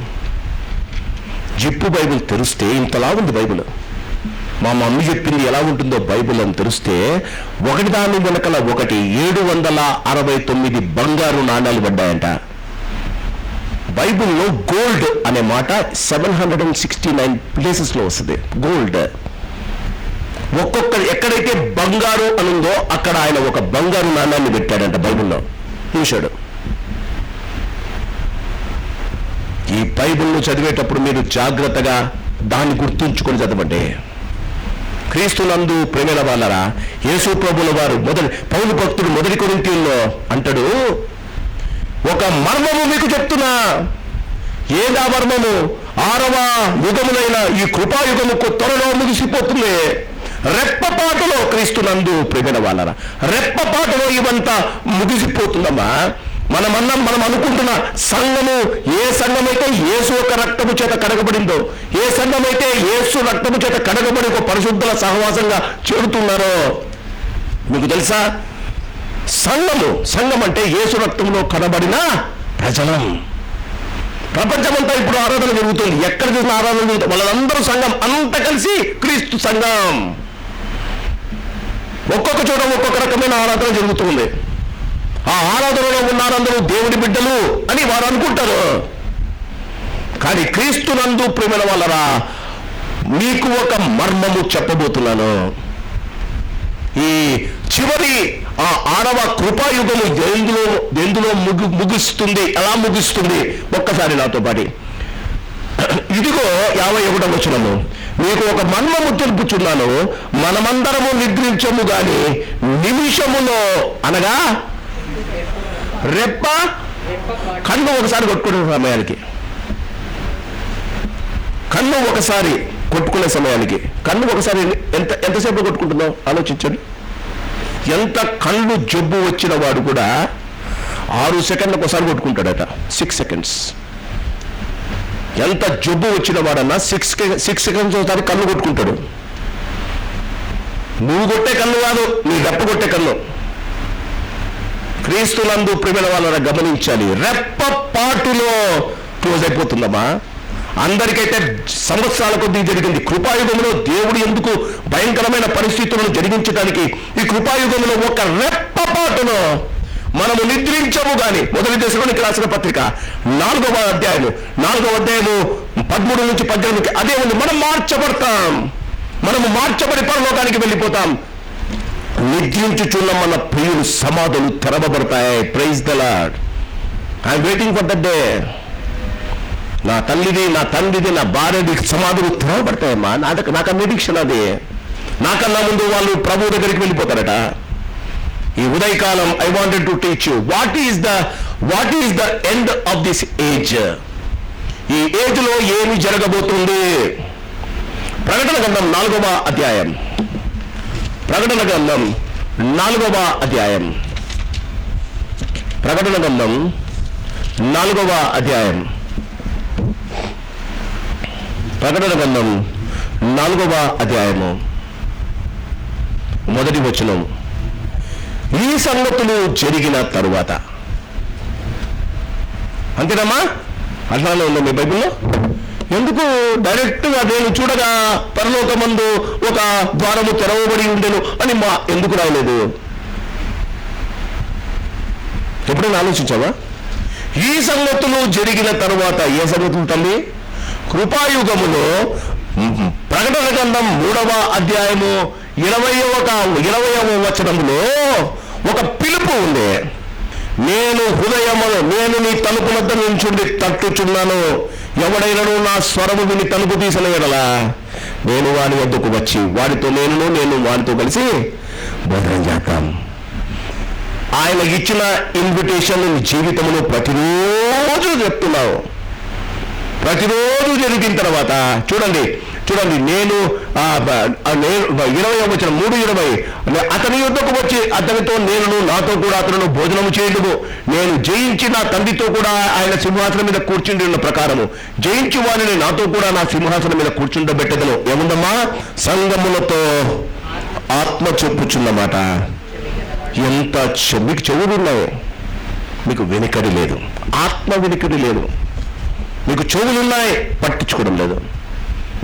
జిప్పు బైబిల్ తెరిస్తే ఇంతలా ఉంది బైబిల్. మా మమ్మీ చెప్పింది ఎలా ఉంటుందో బైబిల్ అని తెరిస్తే ఒకటి దాని వెనకల ఒకటి 769 బంగారు నాణాలు పడ్డాయంట. బైబిల్లో గోల్డ్ అనే మాట 769 ప్లేసెస్లో వస్తుంది. గోల్డ్ ఒక్కొక్క ఎక్కడైతే బంగారు అనుందో అక్కడ ఆయన ఒక బంగారు నాణాన్ని పెట్టాడంట బైబిల్లో చూశాడు. ఈ బైబిల్ను చదివేటప్పుడు మీరు జాగ్రత్తగా దాన్ని గుర్తుంచుకొని చదవండి. క్రీస్తునందు ప్రేమైన వాళ్ళరా, యేసు ప్రభుల వారు పౌలు భక్తుడు మొదటి కొరింథీయుల్లో అంటాడు, ఒక మర్మము మీకు చెప్తున్నా. ఏదా మర్మము? 6వ యుగములైన ఈ కృపాయుగముకు త్వరలో ముగిసిపోతుంది. రెప్పపాటులో క్రీస్తునందు ప్రేమైన వాళ్ళరా, రెప్పపాటులో ఇవంతా ముగిసిపోతుందమ్మా. మనం అనుకుంటున్న సంఘము, ఏ సంఘమైతే యేసు యొక్క రక్తము చేత కడగబడిందో, ఏ సంఘమైతే యేసు రక్తము చేత కడగబడి ఒక పరిశుద్ధుల సహవాసంగా చేరుతున్నారో మీకు తెలుసా? సంఘం అంటే యేసు రక్తంలో కనబడిన ప్రజలం. ప్రపంచమంతా ఇప్పుడు ఆరాధన జరుగుతుంది. ఎక్కడ చూసిన ఆరాధన జరుగుతుంది. వాళ్ళందరూ సంఘం అంతా కలిసి క్రీస్తు సంఘం. ఒక్కొక్క చోట ఒక్కొక్క రకమైన ఆరాధన జరుగుతుంది. ఆ ఆరాధనలో ఉన్నారందరూ దేవుడి బిడ్డలు అని వారు అనుకుంటారు. కానీ క్రీస్తునందు ప్రేమైన వాళ్ళరా, మీకు ఒక మర్మము చెప్పబోతున్నాను. ఈ చివరి ఆ 6వ కృపాయుగము ఎందులో ముగిస్తుంది, ఎలా ముగిస్తుంది? ఒక్కసారి నాతో పాటి ఇదిగో 51వ వచనము, మీకు ఒక మర్మము తెలుపుచున్నాను, మనమందరము నిద్రించము గాని నిమిషములో, అనగా రెప్ప కన్ను ఒకసారి కొట్టుకునే సమయానికి, కన్ను ఒకసారి కొట్టుకునే సమయానికి, కన్ను ఒకసారి ఎంతసేపు కొట్టుకుంటుందో ఆలోచించండి. ఎంత కళ్ళు జబ్బు వచ్చిన వాడు కూడా 6 సెకండ్లకు ఒకసారి కొట్టుకుంటాడట. 6 సెకండ్స్. ఎంత జబ్బు వచ్చిన వాడన్నా 6 సెకండ్స్ ఒకసారి కళ్ళు కొట్టుకుంటాడు. నువ్వు కొట్టే కన్ను కాదు, నీ రెప్ప కొట్టే కన్ను. క్రీస్తునందు ప్రేమైన వాళ్ళని గమనించాలి. రెప్పపాటులో క్లోజ్ అయిపోతుందమ్మా. అందరికైతే సంవత్సరాల కొద్దీ జరిగింది. కృపాయుగంలో దేవుడు ఎందుకు భయంకరమైన పరిస్థితులను జరిగించడానికి ఈ కృపాయుగంలో ఒక రెప్పపాటులో మనము నిద్రించము గాని. మొదటి దశలోనికి రాసిన పత్రిక 4వ అధ్యాయము 13 నుంచి 18 అదే ఉంది. మనం మార్చబడతాం. మనము మార్చబడి పరలోకానికి వెళ్ళిపోతాం. నిద్రించుచున్న మన ప్రియులు సమాధులు తెరవబడతాయి. Praise the Lord. I'm waiting for that day. నా తల్లిది, నా తండ్రిది, నా భార్యది సమాధులు తెరవబడతాయమ్మా. నాకు నిరీక్షణ అది. నాకన్నా ముందు వాళ్ళు ప్రభు దగ్గరికి వెళ్ళిపోతారట. ఈ ఉదయకాలం I wanted to teach you what is the end of this age. ఈ ఏజ్ లో ఏమి జరగబోతుంది? ప్రకటన గ్రంథం 4వ అధ్యాయం. ప్రకటన గ్రంథం 4వ అధ్యాయం. ప్రకటన గ్రంథం 4వ అధ్యాయం. ప్రకటన గ్రంథం 4వ అధ్యాయము మొదటి వచనం. ఈ సంగతులు జరిగిన తరువాత. అంతేనమ్మా? అట్లానే ఉంది మీ బైబిల్లో. ఎందుకు డైరెక్ట్గా నేను చూడగా పరలోకమందు ఒక ద్వారము తెరవబడి ఉండెను అని ఎందుకు రాయలేదు? ఎప్పుడైనా ఆలోచించావా? ఈ సంగతులు జరిగిన తరువాత. ఏ సంగతులు తల్లి? కృపాయుగములో ప్రకటన గ్రంథం 3వ అధ్యాయము 20వ వచనములో ఒక పిలుపు ఉంది. నేను నీ తలుపు వద్ద నిల్చుండి తట్టుచున్నాను. ఎవడైనాను నా స్వరము విని తలుపు తీసిన ఎడల నేను వాని వద్దకు వచ్చి వాడితో నేను వాడితో కలిసి భోజనం చేస్తాం. ఆయన ఇచ్చిన ఇన్విటేషన్ జీవితంలో ప్రతిరోజు చెప్తున్నావు. ప్రతిరోజు జరిగిన తర్వాత చూడండి నేను 20వ వచనం 3:20 అతని యుద్ధకు వచ్చి అతనితో నాతో కూడా అతను భోజనము చేయడము, నేను జయించి నా తండ్రితో కూడా ఆయన సింహాసనం మీద కూర్చుండి ఉన్న ప్రకారము జయించి వారిని నాతో కూడా నా సింహాసనం మీద కూర్చుండబెట్టదను. ఏముందమ్మా? సంగములతో ఆత్మ చెప్పుచున్నమాట. ఎంత మీకు చెవులు ఉన్నాయి, మీకు వెనుకడి లేదు. ఆత్మ వెనుకడి లేదు. మీకు చెవులున్నాయి, పట్టించుకోవడం లేదు.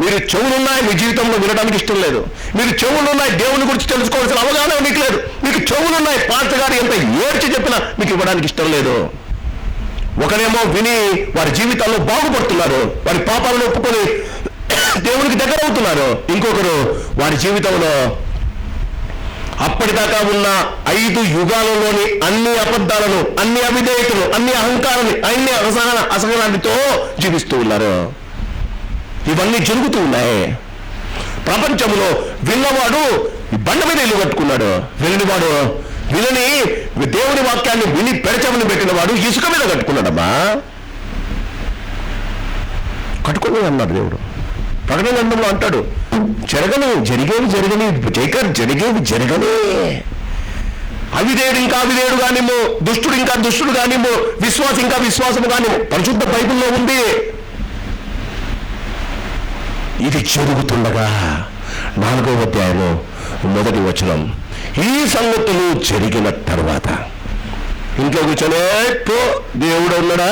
మీరు చెవులున్నాయి, మీ జీవితంలో వినడానికి ఇష్టం లేదు. మీరు చెవులున్నాయి, దేవుని గురించి తెలుసుకోవాల్సిన అవగాహన మీకు లేదు. మీకు చెవులున్నాయి, పాస్టర్ గారు ఎంత ఏడ్చి చెప్పినా మీకు ఇవ్వడానికి ఇష్టం లేదు. ఒకరేమో విని వారి జీవితాల్లో బాగుపడుతున్నారు, వారి పాపాలను ఒప్పుకొని దేవునికి దగ్గర అవుతున్నారు. ఇంకొకరు వారి జీవితంలో అప్పటిదాకా ఉన్న 5 యుగాలలోని అన్ని అబద్ధాలను, అన్ని అవిధేయతలు, అన్ని అహంకారాన్ని, అన్ని అసహనాలతో జీవిస్తూ ఉన్నారు. ఇవన్నీ జరుగుతూ ఉన్నాయి. ప్రపంచంలో విన్నవాడు బండ మీద ఇల్లు కట్టుకున్నాడు, విననివాడు వినని దేవుని వాక్యాన్ని విని పెడచమని పెట్టిన వాడు ఇసుక మీద కట్టుకున్నాడమ్మా. కట్టుకుని అన్నాడు దేవుడు. ప్రకటన గ్రంథంలో అంటాడు, జరిగేవి జరగని, అవిధేయుడు ఇంకా అవిధేయుడు కానిమో, దుష్టుడు ఇంకా దుష్టుడు కానిమో, విశ్వాసం ఇంకా విశ్వాసము కానిమో, పరిశుద్ధ బైబిల్లో ఉంది. ఇది జరుగుతుండగా 4వ అధ్యాయము 1వ వచనం, ఈ సంగతులు జరిగిన తర్వాత ఇంట్లో కూర్చొని దేవుడు ఉన్నాడా,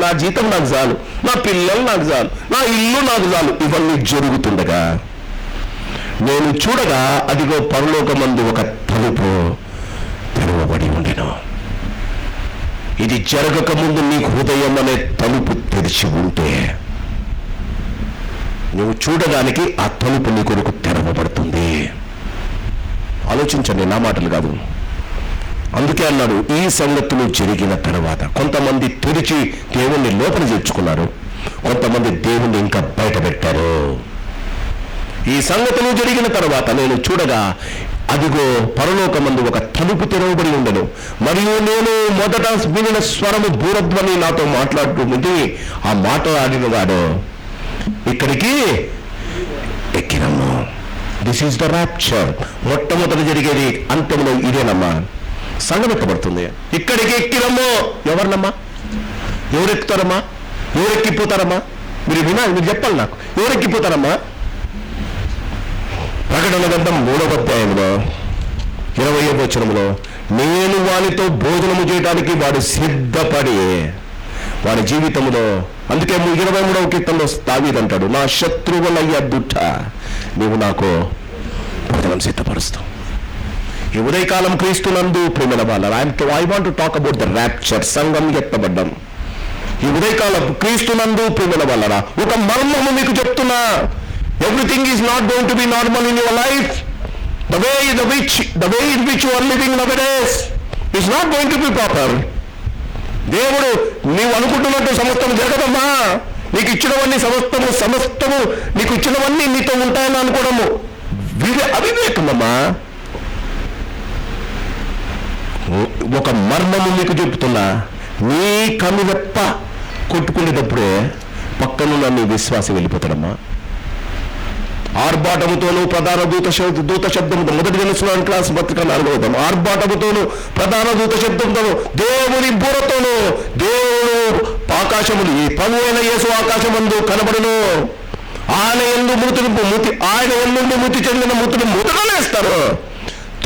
నా జీతం నాకు చాలు, నా పిల్లలు నాకు చాలు, నా ఇల్లు నాకు చాలు, ఇవన్నీ జరుగుతుండగా నేను చూడగా అదిగో పరలోకమందు ఒక తలుపు తెరవబడి ఉండెను. ఇది జరగక ముందు నీ హృదయం అనే తలుపు తెరిచి ఉంటే నువ్వు చూడడానికి ఆ తలుపు నీ కొరకు తెరవబడుతుంది. ఆలోచించండి, నా మాటలు కాదు. అందుకే అన్నాడు, ఈ సంగతులు జరిగిన తర్వాత. కొంతమంది తెరిచి దేవుణ్ణి లోపల చేర్చుకున్నారు, కొంతమంది దేవుణ్ణి ఇంకా బయట పెట్టారు. ఈ సంగతులు జరిగిన తర్వాత నేను చూడగా అదిగో పరలోకమందు ఒక తలుపు తెరవబడి ఉండెను, మరియు నేను మొదట వినిన స్వరము బూరధ్వని నాతో మాట్లాడుతుంది. ఆ మాట్లాడిన వాడు ఇక్కడికి ఎక్కినము. This is the rapture. మొట్టమొదటి జరిగేది అంత్యంలో ఇదేనమ్మా, సంగమెత్తబడుతుంది. ఇక్కడికి ఎక్కినమ్మో. ఎవరినమ్మా? ఎవరెక్కుతారమ్మా? ఎవరెక్కిపోతారమ్మా? మీరు మీరు చెప్పాలి నాకు, ఎవరెక్కిపోతారమ్మా? ప్రకటన గ్రంథం 3వ అధ్యాయంలో 20వ వచనంలో, నేను వానితో భోజనము చేయడానికి వాడు సిద్ధపడి వాడి జీవితంలో, అందుకే 23వ కీర్తనలో దావీదు అంటాడు, నా శత్రువులయ్య దుట్ట నీవు నాకు భోజనం సిద్ధపరుస్తావు. ఈ ఉదయకాలం క్రీస్తునందు ప్రేమైన వాళ్ళ I want to talk about the rapture, సంఘం ఎత్తబడ్డం. ఈ ఉదయకాలం క్రీస్తునందు ప్రేమైన వాళ్ళరా ఒక మర్మము మీకు చెప్తున్నా. Everything is not going to be normal in your life. The way in which you are living nowadays is not going to be proper. దేవుడు నీవు అనుకుంటున్నట్టు సమస్తము జరగదమ్మా. నీకు ఇచ్చినవన్నీ సమస్తము నీకు ఇచ్చినవన్నీ నీతో ఉంటాయని అనుకోవడము అవివేకమమ్మా. ఒక మర్మము మీకు చెప్తున్నా, నీ కనువెప్ప కొట్టుకునేటప్పుడే పక్కనున్న నీ విశ్వాసం వెళ్ళిపోతాడమ్మా. ఆర్భాటముతోనూ ప్రధాన దూత శబ్దంతో, మొదటి తెలుసుకున్న క్లాస్ పత్రిక 4వ, ఆర్భాటముతోనూ ప్రధాన దూత శబ్దంతోను దేవుని బూరతోనూ దేవుడు ఆకాశములు, ఈ ప్రభువైన యేసు ఆకాశమందు కనబడును. ఆయన యందు మృతి చెందిన మృతులు ముద్రలేస్తారు.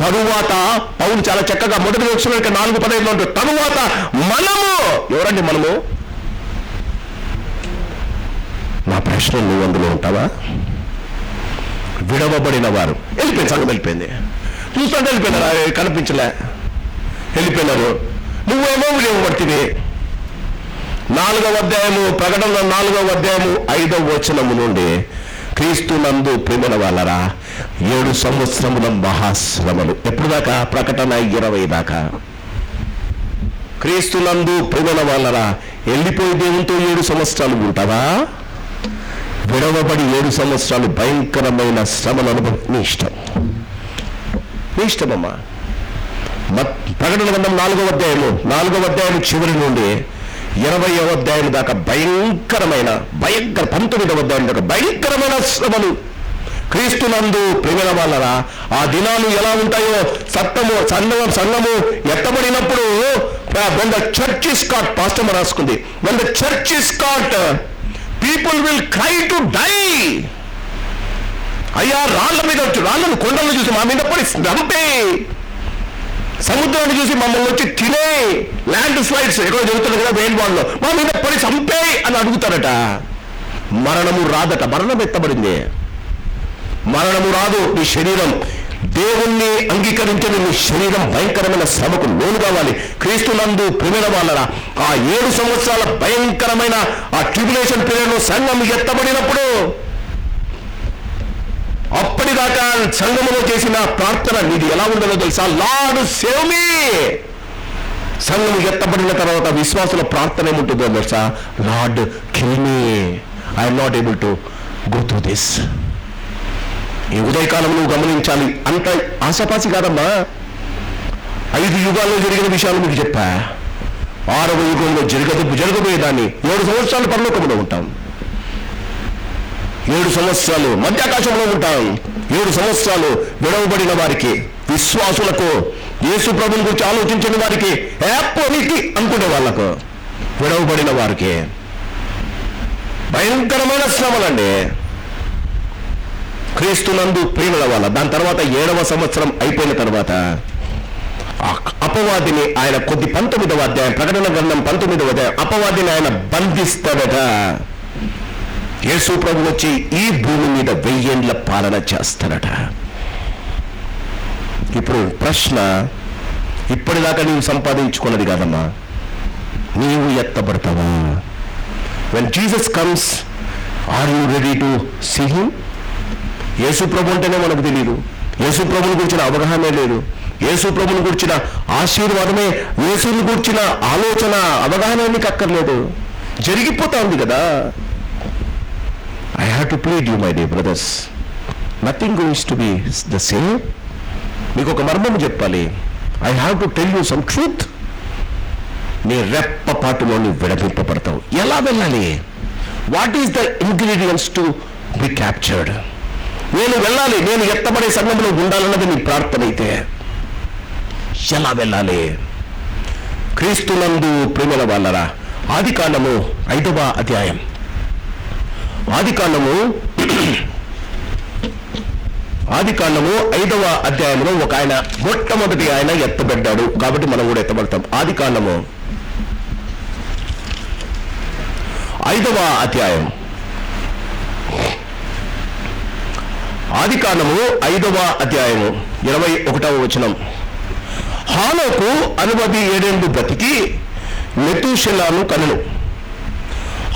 తరువాత పౌలు చాలా చక్కగా మొదటి వచ్చిన 4:15 అంటారు, తరువాత మనము, ఎవరండి మనము? నా ప్రశ్న, నువ్వు అందులో ఉంటావా? విడవబడిన వారు వెళ్ళిపోయింది, సంఘం వెళ్ళిపోయింది, చూస్తుంటే వెళ్ళిపోయినారు, కనిపించలే, వెళ్ళిపోయినారు. నువ్వేమో విడవబడితివి. 4వ అధ్యాయము ప్రకటన 4వ అధ్యాయము 5వ వచనము నుండి, క్రీస్తునందు ప్రేమల వాళ్ళరా 7 సంవత్సరముల మహాశ్రమలు. ఎప్పుడు దాకా? ప్రకటన 20 దాకా. క్రీస్తునందు ప్రేమల వాళ్ళరా వెళ్ళిపోయి దేవునితో 7 సంవత్సరాలు ఉంటావా? విడవబడి 7 సంవత్సరాలు భయంకరమైన శ్రమను అనుభవం. నీ ఇష్టమమ్మా. ప్రకటన గ్రంథం 4వ అధ్యాయం చివరి నుండి 20వ అధ్యాయం దాకా భయంకర 19వ అధ్యాయం దాకా భయంకరమైన శ్రమలు. క్రీస్తునందు ప్రేమల వాళ్ళరా ఆ దినాలు ఎలా ఉంటాయో, సంఘము ఎత్తబడినప్పుడు, when the church is caught, pastor రాసుకుంది, when the church is caught, people will cry to die. అయ్యా రాళ్ళను కొండలను చూసి మా మీద పడి చంపే, సముద్రాన్ని చూసి మమ్మల్ని వచ్చి తినే, ల్యాండ్ స్లైడ్స్ ఎక్కడో జరుగుతుంది కదా మెయిన్ బాండ్లో, మా మీద పడి చంపే అని అడుగుతారట. మరణము రాదట. మరణం ఎత్తబడింది. మరణము రాదు. నీ శరీరం దేవుణ్ణి అంగీకరించని నీ శరీరం భయంకరమైన శ్రమకు లోను కావాలి. క్రీస్తునందు ప్రేమైన వాళ్ళరా, ఆ 7 సంవత్సరాల భయంకరమైన ఆ ట్రిబ్యులేషన్ పీరియడ్లో సంఘం ఎత్తబడినప్పుడు, అప్పటిదాకా సంఘములో చేసిన ప్రార్థన నీది ఎలా ఉండదో తెలుసా? Lord save me. సంఘం ఎత్తబడిన తర్వాత విశ్వాసుల ప్రార్థన ఏముంటుందో తెలుసా? Lord kill me, I'm not able to go through this. ఈ ఉదయకాలం నువ్వు గమనించాలి. అంత ఆశాపాసి కాదమ్మా. 5 యుగాల్లో జరిగిన విషయాలు మీకు చెప్పా. 6వ యుగంలో జరగబోయేదాన్ని. 7 సంవత్సరాలు పరలోకంలో ఉంటాం, 7 సంవత్సరాలు మధ్యాకాశంలో ఉంటాం. 7 సంవత్సరాలు విడవబడిన వారికి, విశ్వాసులకు, యేసు ప్రభుని గురించి ఆలోచించిన వారికి, ఏపోనికి అనుకునే వాళ్ళకు, విడవబడిన వారికి భయంకరమైన శ్రమలండి. క్రీస్తునందు ప్రేమల వల్ల. దాని తర్వాత 7వ సంవత్సరం అయిపోయిన తర్వాత అపవాదిని ఆయన 19వ అధ్యాయం, ప్రకటన గ్రంథం 19వ అధ్యాయం, అపవాదిని ఆయన బంధిస్తాడట. యేసు ప్రభు వచ్చి ఈ భూమి మీద 1000 ఏళ్ల పాలన చేస్తాడట. ఇప్పుడు ప్రశ్న, ఇప్పటిదాకా నీవు సంపాదించుకున్నది కాదమ్మా, నీవు ఎత్తబడతావా? When Jesus comes, are you ready to see him? యేసు ప్రభు అంటేనే మనకు తెలియదు. యేసు ప్రభుని గురించిన అవగాహనే లేదు. యేసు ప్రభుని గురించిన ఆశీర్వాదమే, యేసుని గురించిన ఆలోచన, అవగాహన మీకు అక్కర్లేదు. జరిగిపోతా ఉంది కదా. I have to plead you, my dear brothers. Nothing goes to be the same. మీకు ఒక మర్మము చెప్పాలి. I have to tell you some truth. నీ రెప్పపాటులో నువ్వు విడదీంపబడతావు. ఎలా వెళ్ళాలి? What is the ingredients to be captured? నేను వెళ్ళాలి, నేను ఎత్తబడే సంఘంలో ఉండాలన్నది నీ ప్రార్థన అయితే ఎలా వెళ్ళాలి? క్రీస్తునందు ప్రేమల వాళ్ళరా, ఆదికాండము 5వ అధ్యాయం, ఆదికాండము 5వ అధ్యాయంలో ఒక ఆయన, మొట్టమొదటి ఆయన ఎత్తబడ్డాడు కాబట్టి మనం కూడా ఎత్తబడతాం. ఆదికాండము 5వ అధ్యాయం, ఆదికాండము 5వ అధ్యాయము 21వ వచనం. హానోకు 67 ఏళ్ళు బ్రతికి మెతూషెలను కనెను.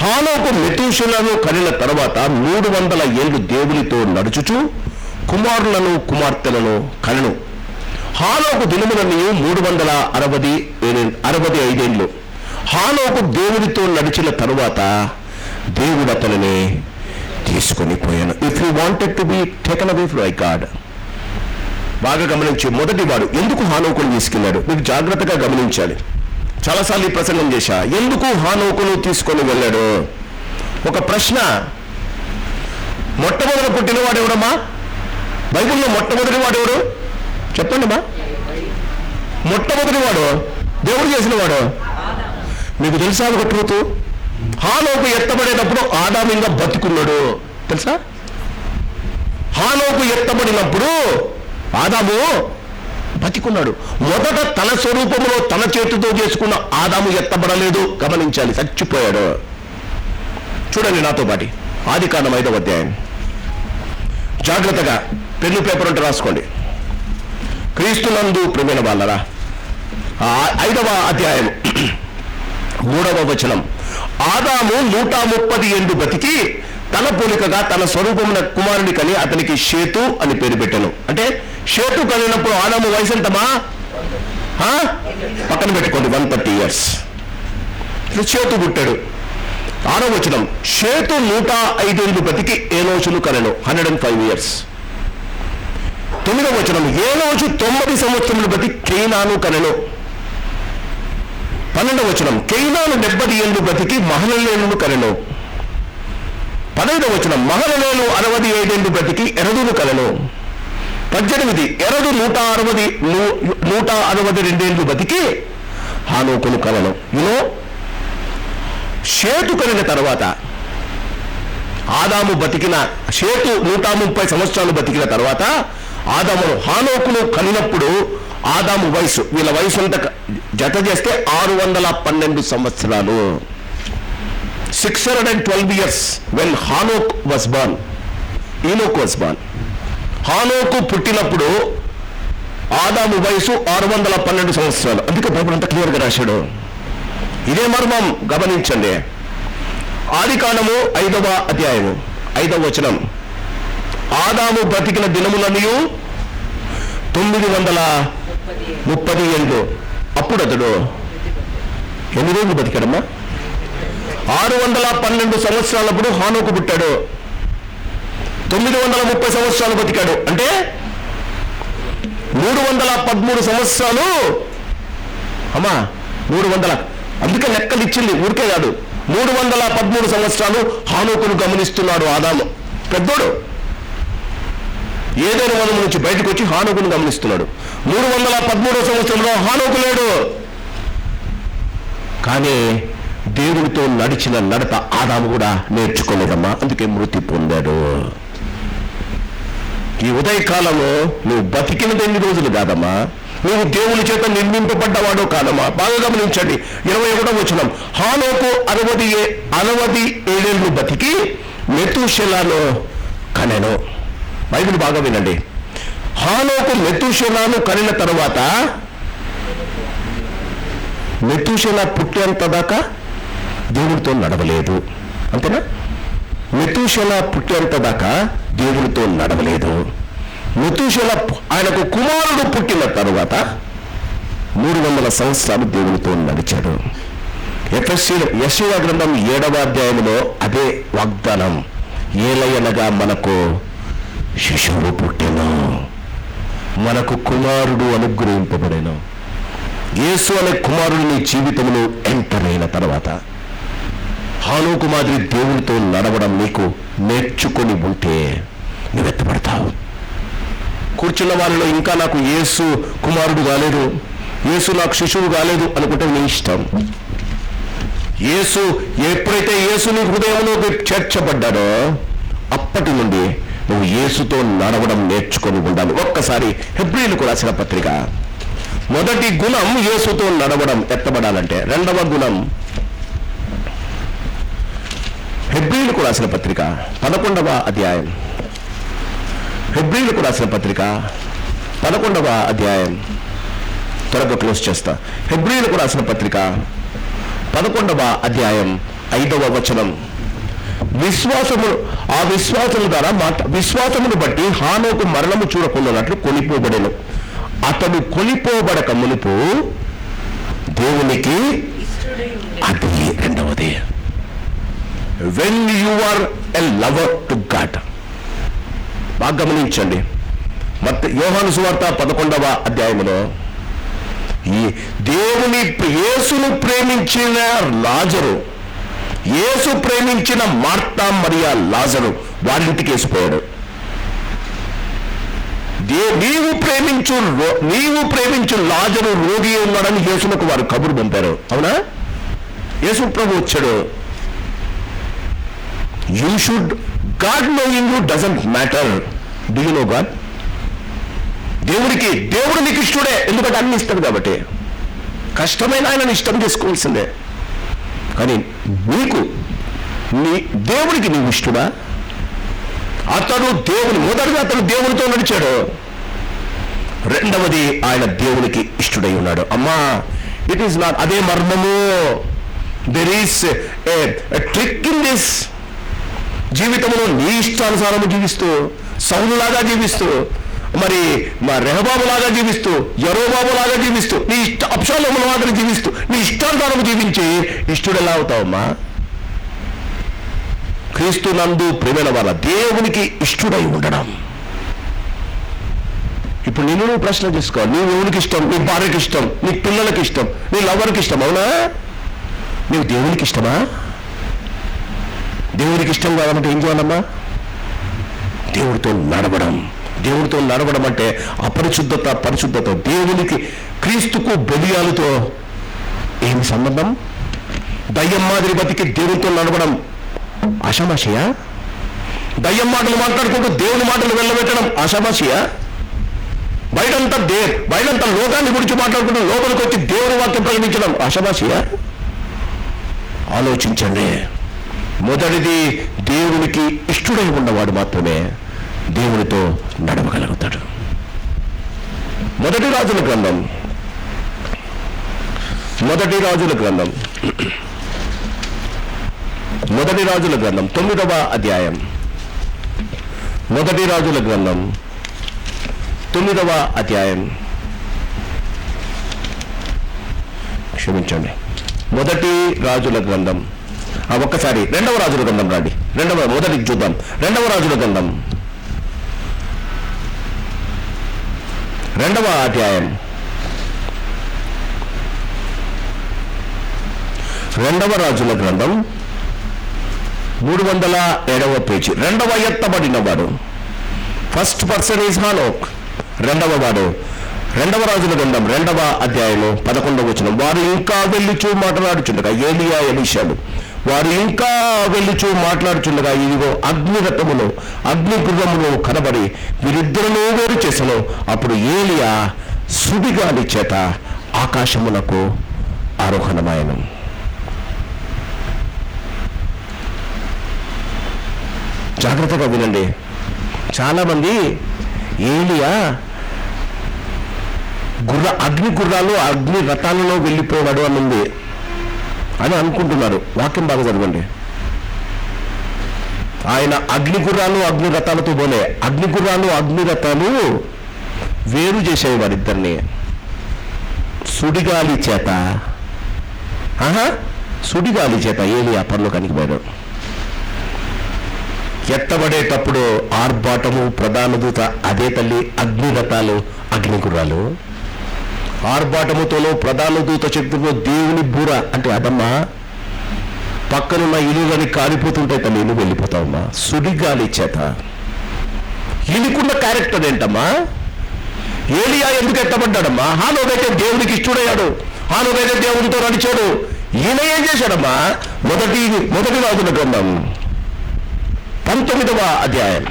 హానోకు మెతూషెలను కనిన తర్వాత 300 ఏళ్ళు దేవునితో నడుచుచు కుమారులను కుమార్తెలను కనెను. హానోకు దినములన్నీ 365 ఏళ్ళు. హానోకు దేవునితో నడిచిన తరువాత దేవుడు అతనిని తీసుకొని పోయాను. If you wanted to be taken away from God, బాగా గమనించి, మొదటి వాడు ఎందుకు హానోకును తీసుకెళ్ళాడు? మీరు జాగ్రత్తగా గమనించాలి. చాలాసార్లు ఈ ప్రసంగం చేశా. ఎందుకు హానోకును తీసుకొని వెళ్ళాడు? ఒక ప్రశ్న. మొట్టమొదట పుట్టినవాడు ఎవడమ్మా? బైబిల్లో మొట్టమొదటి వాడు ఎవడు చెప్పండి అమ్మా. మొట్టమొదటి వాడు దేవుడు చేసిన వాడు. మీకు తెలుసా ఒక ట్రూత్? హానోకు ఎత్తబడేటప్పుడు ఆదాము ఇంకా బతుకున్నాడు తెలుసా? హానోకు ఎత్తబడినప్పుడు ఆదాము బతికున్నాడు. మొదట తన స్వరూపంలో తన చేతితో చేసుకున్న ఆదాము ఎత్తబడలేదు. గమనించాలి, చచ్చిపోయాడు. చూడండి నాతో పాటి ఆదికాండం 5వ అధ్యాయం. జాగ్రత్తగా పెన్ను పేపర్ ఉంటే రాసుకోండి. క్రీస్తునందు ప్రేమైన వాళ్ళరా, 5వ అధ్యాయం 3వ వచనం. ఆదాము 130 ఏళ్ళు బతికి తన పోలికగా తన స్వరూపమున కుమారుని కని అతనికి షేతు అని పేరు పెట్టాను. అంటే షేతు కలిగినప్పుడు ఆదాము వయసు ఎంతమా? పక్కన పెట్టుకోండి, 130 years. షేతు పుట్టాడు. 6వ వచనం. షేతు 105 ఏళ్ళు బతికి ఏనోషును కనెను, 105 years. 9వ వచనం. ఏనోషు 90 సంవత్సరములు బతికి కేయినాను కనెను. 12వ వచనం. కేయినాను 70 ఏళ్ళు బతికి మహనలేలును కనెను. 15వ వచనం. మహనలేలు 65 ఏళ్ళు బ్రతికి ఎరదును కలెను. 18. ఎరదు 162 ఏళ్ళు బతికి హానోకును కలెను. షేతు కలిగిన తర్వాత ఆదాము బతికిన, షేతు 130 సంవత్సరాలు బతికిన తర్వాత ఆదాము హానోకును కలిగినప్పుడు ఆదాము వయసు, వీళ్ళ వయసు అంతా జత చేస్తే 612 సంవత్సరాలు. 612 years when Enoch was born. Enoch was born. హానోకు పుట్టినప్పుడు ఆదాము వయసు 612 సంవత్సరాలు. అందుకే బైబిల్ అంతా క్లియర్గా రాశాడు. ఇదే మర్మం గమనించండి. ఆదికాండము 5వ అధ్యాయము 5వ వచనం, ఆదాము బ్రతికిన దినములనియు 930 ఏళ్ళు. అప్పుడు అతడు ఎన్ని రోజులు బతికాడమ్మా? 612 సంవత్సరాలప్పుడు హానోకు పుట్టాడు. 930 సంవత్సరాలు బతికాడు. అంటే 313 సంవత్సరాలు అమ్మా. 300, అందుకే లెక్కలు ఇచ్చింది, ఊరికే కాదు. 313 సంవత్సరాలు హానోకును గమనిస్తున్నాడు ఆదాము. పెద్దోడు ఏదైనా వనం నుంచి బయటకు వచ్చి హానోకును గమనిస్తున్నాడు. 313 సంవత్సరంలో హానోకు లేడు. కానీ దేవుడితో నడిచిన నడత ఆదాము కూడా నేర్చుకోలేదమ్మా. అందుకే మృతి పొందాడు. ఈ ఉదయకాలంలో నువ్వు బతికినది ఎన్ని రోజులు కాదమ్మా, నువ్వు దేవుని చేత నిర్మింపబడ్డవాడు కాదమ్మా. బాగా గమనించండి. 21వ వచనం, హానోకు 67 బతికి మెతూషెలను కనెను. బైబిల్ బాగా వినండి. హానోకు మెతూషెలను కనిన తరువాత మెతూషెల పుట్టేంత దాకా దేవుడితో నడవలేదు. అంతేనా? మెతూషెల పుట్టేంత దాకా దేవుడితో నడవలేదు. మెతూషెల ఆయనకు కుమారుడు పుట్టిన తరువాత 300 సంవత్సరాలు దేవుడితో నడిచాడు. యెషయా గ్రంథం 7వ అధ్యాయంలో అదే వాగ్దానం. ఏలయనగా మనకు శిశువు పుట్టెను, మనకు కుమారుడు అనుగ్రహింపబడెను. యేసు అనే కుమారుడు నీ జీవితంలో ఎంటర్ అయిన తర్వాత హానోకు మాదిరి దేవుడితో నడవడం నీకు నేర్చుకొని ఉంటే నువ్వెత్తబడతావు. కూర్చున్న వారిలో ఇంకా నాకు యేసు కుమారుడు కాలేదు, యేసు నాకు శిశువు కాలేదు అనుకుంటే నీ ఇష్టం. యేసు ఎప్పుడైతే యేసు నీ హృదయంలోకి చేర్చబడ్డాడో అప్పటి నుండి నువ్వు యేసుతో నడవడం నేర్చుకొని ఉండాలి. ఒక్కసారి హెబ్రీయులకు రాసిన పత్రిక, మొదటి గుణం యేసుతో నడవడం, ఎత్తబడాలంటే. రెండవ గుణం హెబ్రీయులకు రాసిన పత్రిక 11వ అధ్యాయం. హెబ్రీయులకు రాసిన పత్రిక 11వ అధ్యాయం. త్వరగా క్లోజ్ చేస్తా. హెబ్రీయులకు రాసిన పత్రిక 11వ అధ్యాయం 5వ వచనం. విశ్వాసము ద్వారా విశ్వాసమును బట్టి హానోకు మరణము చూడకుండానట్లు కొనిపోబడెను. అతడు కొనిపోబడక మునుపు దేవునికి, అది రెండవది, when you are a lover to God. బాగా గమనించండి. యోహాను సువార్త 11వ అధ్యాయంలో ఈ దేవుని యేసును ప్రేమించిన లాజరు, యేసు ప్రేమించిన మార్తా మరియా లాజరు వాళ్ళింటికి వేసిపోయాడు. నీవు ప్రేమించు లాజరు రోగి ఉన్నాడని యేసులకు వారు కబురు పంపారు. అవునా? యేసు ప్రభు వచ్చాడు. You should, God knowing you doesn't matter. Do you know God? దేవుడు నీకు ఇష్టడే, ఎందుకంటే అన్ని ఇస్తాడు కాబట్టి. కష్టమైన ఆయనని ఇష్టం చేసుకోవాల్సిందే. కానీ దేవుడికి నీవు ఇష్టడా? మొదటిగా అతడు దేవునితో నడిచాడు. రెండవది ఆయన దేవునికి ఇష్టడై ఉన్నాడు. అమ్మా, ఇట్ ఈస్ నాట్, అదే మర్మము. There is a trick in this. జీవితంలో నీ ఇష్టానుసారము జీవిస్తూ, సౌలులాగా జీవిస్తూ, మరి మా రెహబాబు లాగా జీవిస్తూ, యరోబాబు లాగా జీవిస్తూ, నీ అబ్షాలోము లాగా జీవిస్తూ, నీ ఇష్టానుసారము జీవించి ఇష్టడు ఎలా అవుతావమ్మా? క్రీస్తు నందు ప్రేమైన వాళ్ళ దేవునికి ఇష్టడై ఉండడం. ఇప్పుడు నువ్వు ప్రశ్న చేసుకో. నీ దేవునికి ఇష్టం, నీ భార్యకి ఇష్టం, నీ పిల్లలకి ఇష్టం, నీ లవర్కి ఇష్టం. అవునా? నీవు దేవునికి ఇష్టమా? దేవునికి ఇష్టం కావాలంటే ఏం చేయాలమ్మా? దేవుడితో నడవడం అంటే పరిశుద్ధత. దేవునికి, క్రీస్తుకు, బెలియాలతో ఏమి సంబంధం? దయ్యం మాదిరి బతికి దేవుడితో నడవడం ఆషామాషియా? దయ్యం మాటలు మాట్లాడుకుంటూ దేవుని మాటలు వెళ్ళబెట్టడం ఆషామాషియా? బయటంతా లోకాన్ని గురించి మాట్లాడుకుంటూ లోపలికి వచ్చి దేవుని వాక్యం ప్రకటించడం ఆషామాషియా? ఆలోచించండి. మొదటిది, దేవునికి ఇష్టడై ఉన్నవాడు మాత్రమే దేవునితో నడవగలుగుతాడు. మొదటి రాజుల గ్రంథం 9వ అధ్యాయం. 1 రాజుల గ్రంథం 9వ అధ్యాయం. క్షమించండి, 1 రాజుల గ్రంథం. ఒక్కసారి 2వ రాజుల గ్రంథం రాండి. మొదటి చూద్దాం. 2వ రాజుల గ్రంథం 2వ అధ్యాయం. 2వ రాజుల గ్రంథం 307వ పేజీ. 2వ ఎత్తబడినవాడు, ఫస్ట్ పర్సన్ ఈజ్ హానోక్. 2వ వాడు. 2వ రాజుల గ్రంథం 2వ అధ్యాయము 11వ వచనం. వారు ఇంకా వెళ్ళుచూ మాట్లాడుచుండగా, ఏలియా ఎలీషాలు వారు ఇంకా వెళ్ళుచూ మాట్లాడుచుండగా, ఇదిగో అగ్నిరథమును అగ్నిగుర్రమును కనబడి వీరిద్దరును వేరు చేసెను. అప్పుడు ఏలియా సుడిగాలి చేత ఆకాశమునకు ఆరోహణమాయను. జాగ్రత్తగా వినండి. చాలామంది ఏలియా అగ్ని గుర్రాలు అగ్ని రథాలలో వెళ్ళిపోయాడు అని అనుకుంటున్నారు. వాక్యం బాగా చదవండి. ఆయన అగ్ని గుర్రాలు అగ్ని రథాలతో పోలే. అగ్ని గుర్రాలు అగ్ని రథాలు వేరు చేసేవి వారిద్దరిని. సుడిగాలి చేత ఏలియా పరలోకానికి పోయాడు. ఎత్తబడేటప్పుడు ఆర్భాటము, ప్రధాన దూత అదే తల్లి, అగ్ని రథాలు అగ్ని గుర్రాలు. ఆర్భాటముతోనూ ప్రధాన దూత శక్తితో దేవుని బూర అంటే అదమ్మా పక్కనున్న ఇలువని కాలిపోతుంటాయి తల్లి, ఇల్లు వెళ్ళిపోతావమ్మా. సుడిగాలి చేత. ఈయనకున్న క్యారెక్టర్ ఏంటమ్మా? ఏలియా ఎందుకు ఎత్తబడ్డాడమ్మా? హానోకైతే దేవునికి ఇష్టడయ్యాడు, హానోకైతే దేవునితో నడిచాడు. ఈయన ఏం చేశాడమ్మా? మొదటి రాజుల గ్రంథం 19వ అధ్యాయం.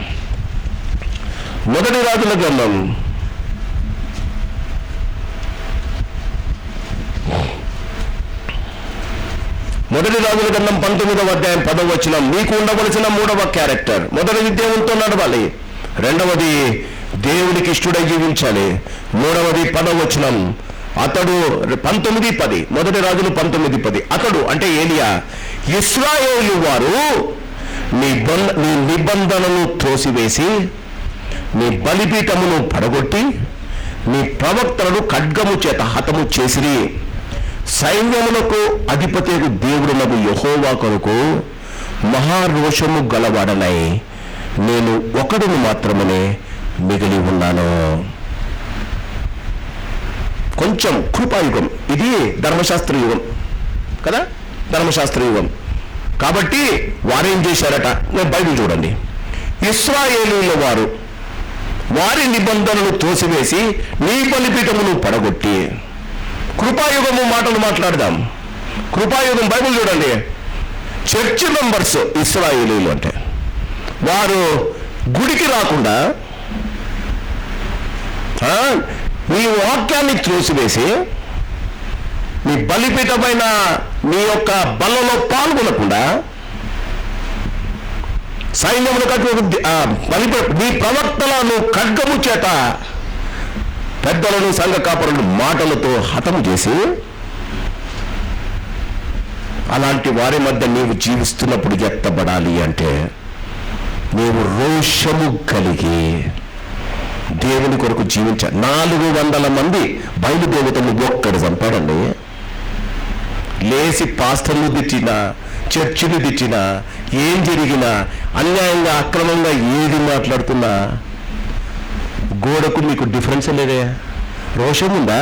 1 రాజుల గ్రంథం 19వ అధ్యాయం 10వ వచనం. మీకు ఉండవలసిన 3వ క్యారెక్టర్. మొదటిది దేవునితో నడవాలి, 2వది దేవునికి ఇష్టడై జీవించాలి, 3వది 10వ వచనం. అతడు 19:10. 1 రాజులు 19:10. అతడు అంటే ఏలియా, ఇశ్రాయేలు వారు నీ నిబంధనను త్రోసివేసి నీ బలిపీఠమును పడగొట్టి నీ ప్రవక్తలను ఖడ్గము చేత హతము చేసిరి. సైన్యములకు అధిపతియగు దేవుడునగు యెహోవా కొరకు మహారోషము గలవాడనై నేను ఒకడును మాత్రమే మిగిలి ఉన్నాను. కొంచెం కృపాయుగం ఇది, ధర్మశాస్త్ర యుగం కదా, ధర్మశాస్త్ర యుగం. కాబట్టి వారేం చేశారట? నేను బైబిల్ చూడండి. ఇశ్రాయేలీయుల వారు వారి నిబంధనలు తోసివేసి నీ బలిపీఠమును పడగొట్టి. కృపాయుగము మాటలు మాట్లాడదాం. కృపాయుగం బైబిల్ చూడండి. చర్చ్ మెంబర్స్ ఇశ్రాయేలీయులు అంటే వారు గుడికి రాకుండా నీ వాక్యాన్ని త్రోసివేసి నీ బలిపీఠమైన నీ యొక్క బలలో పాల్గొనకుండా సైన్యములకు నీ ప్రవక్తలను ఖడ్గము చేత పెద్దలను సంఘ కాపరులను మాటలతో హతము చేసి, అలాంటి వారి మధ్య నీవు జీవిస్తున్నప్పుడు ఎత్తబడాలి అంటే నీవు రోషము కలిగి దేవుని కొరకు జీవించ. 400 మంది బయలుదేవతలు ఒక్కడు చంపాడండి. లేచి పాస్టర్లు తిట్టినా, చర్చిని తిట్టినా, ఏం జరిగినా, అన్యాయంగా అక్రమంగా ఏది మాట్లాడుతున్నా గోడకు మీకు డిఫరెన్స్ లేదే. రోషం ఉందా?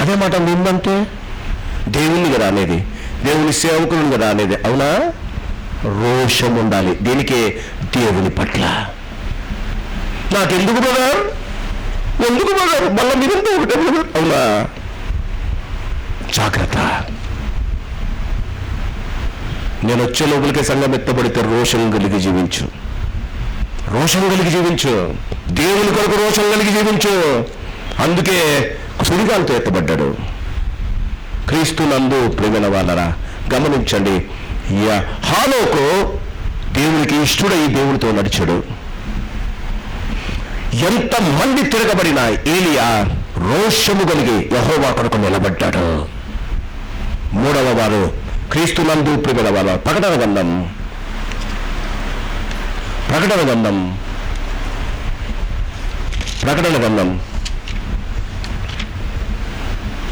అదే మాట ఉందంటే దేవుణ్ణి కదా అనేది, దేవుని సేవకులను కదా అనేది. అవునా? రోషం ఉండాలి. దీనికి దేవుని పట్ల. నాకెందుకు బ్రదర్, ఎందుకు బ్రదర్, మళ్ళీ మీరంతా ఒకటే బ్రదర్. అవునా? జాగ్రత్త. నేను వచ్చే లోపలికే సంఘం ఎత్తబడితే రోషం కలిగి జీవించు. రోషం కలిగి జీవించు. దేవుని కొరకు రోషం కలిగి జీవించు. అందుకే సుడిగాలతో ఎత్తబడ్డాడు. క్రీస్తునందు ప్రేమైన వాళ్ళరా గమనించండి, హానోకు దేవునికి ఇష్టడై దేవునితో నడిచాడు. ఎంతమంది తిరగబడిన ఏలియా రోషము కలిగి యెహోవా కొరకు నిలబడ్డాడు. మూడవ వారు క్రీస్తునందు ప్రేమైన వాళ్ళ ప్రకటన గ్రంథం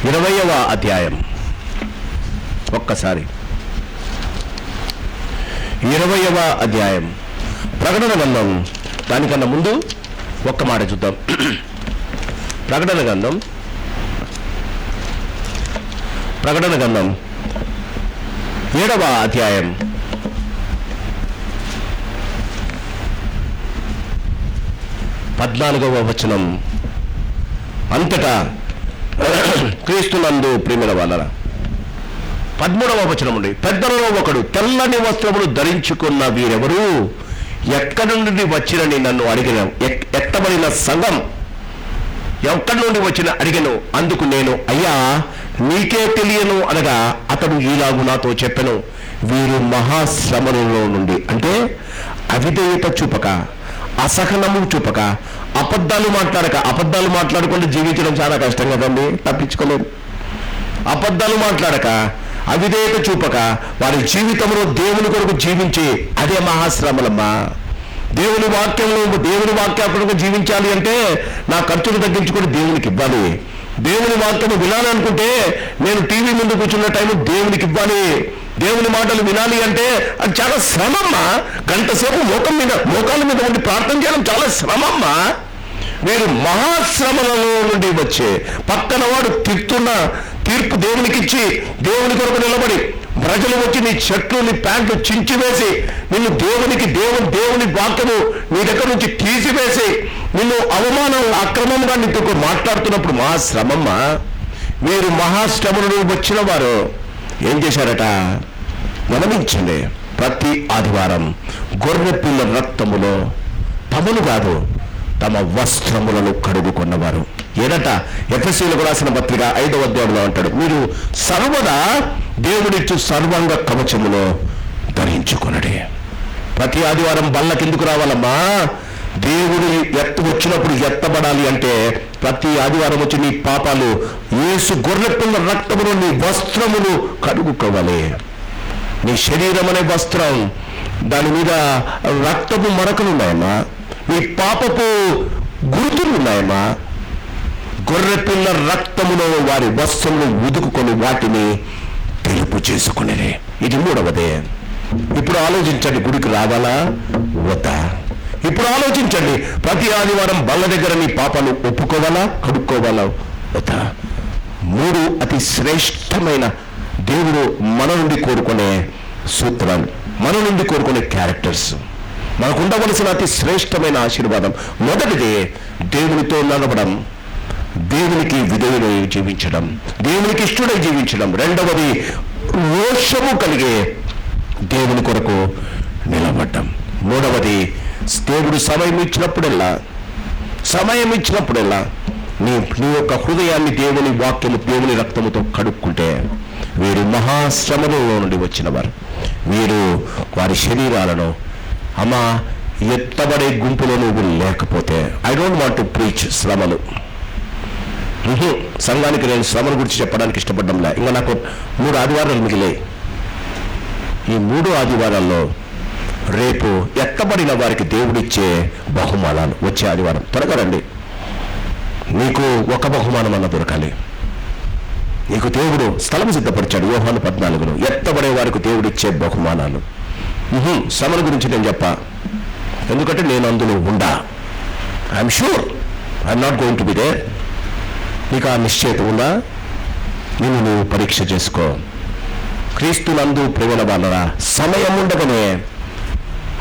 20వ అధ్యాయం. ఒక్కసారి 20వ అధ్యాయం ప్రకటన గ్రంథం. దానికన్నా ముందు ఒక్క మాట చూద్దాం. ప్రకటన గ్రంథం 7వ అధ్యాయం 14వ వచనం. అంతటా క్రీస్తునందు ప్రేమిన వాళ్ళరా 13వ వచనం ఉండి, పెద్దలలో ఒకడు తెల్లని వస్త్రములు ధరించుకున్న వీరెవరు, ఎక్కడి నుండి వచ్చినని నన్ను అడిగిన. ఎత్తబడిన సంఘం ఎక్కడి నుండి వచ్చిన అడిగను. అందుకు నేను, అయ్యా నీకే తెలియను అనగా అతడు ఈలాగు నాతో చెప్పెను, వీరు మహాశ్రమలలో నుండి, అంటే అవిధేయత చూపక, అసహనము చూపక, అబద్ధాలు మాట్లాడకుండా జీవించడం చాలా కష్టం కదండి, తప్పించుకోలేదు. అబద్ధాలు మాట్లాడక, అవిధేయత చూపక, వారి జీవితంలో దేవుని కొరకు జీవించి, అదే మహాశ్రమలమ్మా. దేవుని వాక్యాలకు జీవించాలి అంటే నా ఖర్చులు తగ్గించుకొని దేవునికి ఇవ్వాలి. దేవుని వాక్యము వినాలనుకుంటే నేను టీవీ ముందు కూర్చున్న టైం దేవునికి ఇవ్వాలి. దేవుని మాటలు వినాలి అంటే అది చాలా శ్రమమ్మా. గంటసేపు మోకాళ్ళ మీద ఉండి ప్రార్థన చేయడం చాలా శ్రమమ్మా. మీరు మహాశ్రమలలో నుండి వచ్చే పక్కన వాడు తిడుతున్న తీర్పు దేవునికిచ్చి, దేవుని కొరకు నిలబడి, ప్రజలు వచ్చి నీ షర్ట్లు నీ ప్యాంట్లు చించివేసి, నిన్ను దేవుని వాక్యము నీ దగ్గర నుంచి తీసివేసి, నిన్ను అవమానం అక్రమంగా నీతో మాట్లాడుతున్నప్పుడు మహాశ్రమమ్మ. మీరు మహాశ్రమను వచ్చిన వారు ఏం చేశారట గమనించండి. ప్రతి ఆదివారం గొర్రె పిల్ల రక్తములో తమను కాదు తమ వస్త్రములను కడుగుకున్నవారు. ఏదట ఎఫెసీయులకు రాసిన పత్రిక 5వ అధ్యాయంలో అంటాడు, మీరు సర్వదా దేవుడిచ్చు సర్వాంగ కవచములో ధరించుకునడే. ప్రతి ఆదివారం బల్లకెందుకు రావాలమ్మా? దేవుడు వచ్చినప్పుడు ఎత్తబడాలి అంటే ప్రతి ఆదివారం వచ్చి నీ పాపాలు యేసు గొర్రెపిల్ల రక్తమును నీ వస్త్రములు కడుగుకోవాలి. నీ శరీరం అనే వస్త్రం, దాని మీద రక్తపు మరకలు ఉన్నాయమ్మా, నీ పాపపు గుర్తులు ఉన్నాయమ్మా. గొర్రెపిల్ల రక్తములో వారి వస్త్రములు ఉదుకుకొని వాటిని తెలుపు చేసుకునేది. ఇది మూడవదే. ఇప్పుడు ఆలోచించండి, గుడికి రావాలా వద్దా? ఇప్పుడు ఆలోచించండి, ప్రతి ఆదివారం బల్ల దగ్గర నీ పాపాలు ఒప్పుకోవాలా కడుక్కోవాలా వద్దా? 3 అతి శ్రేష్టమైన దేవుడు మన నుండి కోరుకునే సూత్రాలు, మన నుండి కోరుకునే క్యారెక్టర్స్, మనకు ఉండవలసిన అతి శ్రేష్టమైన ఆశీర్వాదం. మొదటిది దేవునితో నడవడం, దేవునికి విధేయుడై జీవించడం, దేవునికి ఇష్టడై జీవించడం. రెండవది రోషము కలిగే దేవుని కొరకు నిలబడ్డం. మూడవది దేవుడు సమయం ఇచ్చినప్పుడల్లా నీ యొక్క హృదయాన్ని దేవుని వాక్యము దేవుని రక్తముతో కడుక్కుంటే వీరు మహాశ్రమలో నుండి వచ్చిన వారు. వీరు వారి శరీరాలను ఎత్తబడే గుంపులో నువ్వు లేకపోతే, I don't want to preach శ్రమలు. సంఘానికి నేను శ్రమల గురించి చెప్పడానికి ఇష్టపడ్డంలే. ఇంకా నాకు 3 ఆదివారాలు మిగిలాయి. ఈ 3 ఆదివారాల్లో రేపు ఎత్తబడిన వారికి దేవుడిచ్చే బహుమానాలు వచ్చే ఆదివారం. త్వరగా రండి, నీకు ఒక బహుమానం అన్న దొరకాలి. నీకు దేవుడు స్థలం సిద్ధపరిచాడు. యోహాను 14లో ఎత్తబడే వారికి దేవుడిచ్చే బహుమానాలు. శ్రమల గురించి నేను చెప్పా, ఎందుకంటే నేను అందులో ఉండా. I'm sure I'm not going to be there. నీకు ఆ నిశ్చయిత ఉందా? నువ్వు పరీక్ష చేసుకో. క్రీస్తునందు ప్రేమల వాళ్ళరా, సమయం ఉండగానే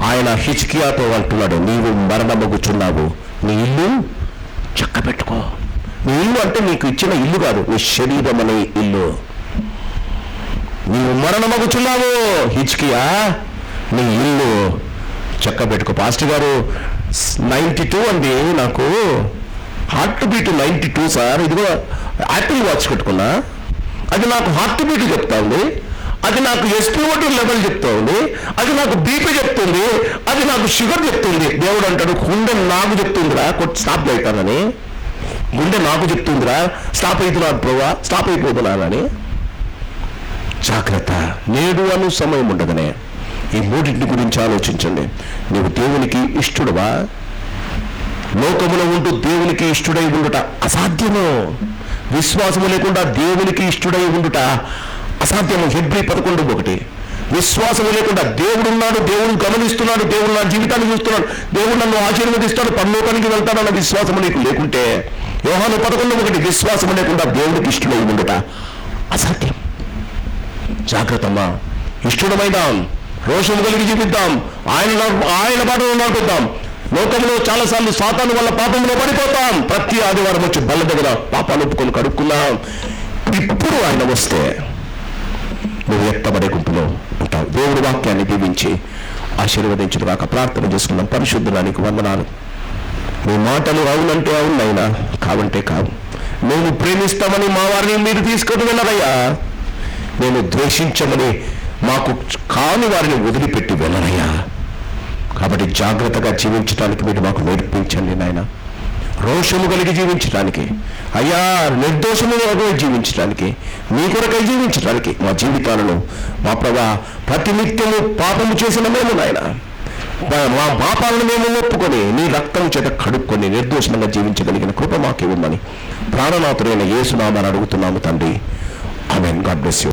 ఆయన హిజ్కియాతో అంటున్నాడు, నీవు మరణమగుచున్నావు, నీ ఇల్లు చక్కబెట్టుకో. నీ ఇల్లు అంటే నీకు ఇచ్చిన ఇల్లు కాదు, నీ శరీరం అనే ఇల్లు. నీవు మరణమగుచున్నావు హిజ్కియా, నీ ఇల్లు చక్కబెట్టుకో. పాస్టర్ గారు 92 అండి నాకు. Heart beat 92 sir. ఇదిగో యాపిల్ వాచ్ పెట్టుకున్నా, అది నాకు హార్ట్ బీట్ చెప్తా ఉంది, అది నాకు SpO2 లెవెల్ చెప్తా ఉంది, అది నాకు బీపీ చెప్తుంది, అది నాకు షుగర్ చెప్తుంది. దేవుడు అంటాడు, గుండె నాకు చెప్తుందిరా స్టాప్ అవుతానని, గుండె నాకు చెప్తుందిరా స్టాప్ అవుతున్నాడు ప్రభా, స్టాప్ అయిపోతున్నానని. జాగ్రత్త, నేడు అను సమయం ఉండదనే. ఈ మూడింటి గురించి ఆలోచించండి. నువ్వు దేవునికి ఇష్టడువా? లోకములో ఉంటూ దేవునికి ఇష్టడై ఉండుట అసాధ్యము. విశ్వాసము లేకుండా దేవునికి ఇష్టడై ఉండుట అసాధ్యము. హెబ్రీ 11:1. విశ్వాసము లేకుండా దేవుడున్నాడు, దేవుడు గమనిస్తున్నాడు, దేవుడు నా జీవితాన్ని చూస్తున్నాడు, దేవుడు నన్ను ఆశీర్వదిస్తాడు, పరలోకానికి వెళ్తాడన్న విశ్వాసము నీకు లేకుంటే, యోహాను 11:1, విశ్వాసము లేకుండా దేవుడికి ఇష్టడై ఉండుట అసాధ్యం. జాగ్రత్తమ్మా, ఇష్టడమైదాం, రోషము కలిగి జీవిద్దాం, ఆయన బాటలో నడుపుద్దాం. లోకంలో చాలాసార్లు సాతాను వల్ల పాపంలో పడిపోతాం. ప్రతి ఆదివారం వచ్చి బల్ల దగ్గర పాపాలు ఒప్పుకొని కడుక్కున్నాం. ఇప్పుడు ఆయన వస్తే నువ్వు ఎత్తబడే గుంపులో ఉంటావు. దేవుడి వాక్యాన్ని దీవించి ఆశీర్వదించుగాక. ప్రార్థన చేసుకున్నాం. పరిశుద్ధుడానికి వందనాలు. మీ మాటలు అవునంటే అవునైనా, కావంటే కావు. మేము ప్రేమిస్తామని మా వారిని మీరు తీసుకొని వెళ్ళరయ్యా, నేను ద్వేషించమని మాకు కాని వారిని వదిలిపెట్టి వెళ్ళరయ్యా. కాబట్టి జాగ్రత్తగా జీవించడానికి మీరు మాకు నేర్పించండి నాయన. రోషము కలిగి జీవించడానికి అయ్యా, నిర్దోషముగా జీవించడానికి, మీ కొరకై జీవించడానికి మా జీవితాలను మా ప్రభా ప్రతినిత్యము పాపము చేసిన మేము నాయన, మా పాపాలను మేము ఒప్పుకొని నీ రక్తం చేత కడుక్కొని నిర్దోషంగా జీవించగలిగిన కృప మాకు ఇవ్వమని ప్రాణనాథుడైన యేసు నామమున అడుగుతున్నాము తండ్రి. ఆమేన్. God bless you.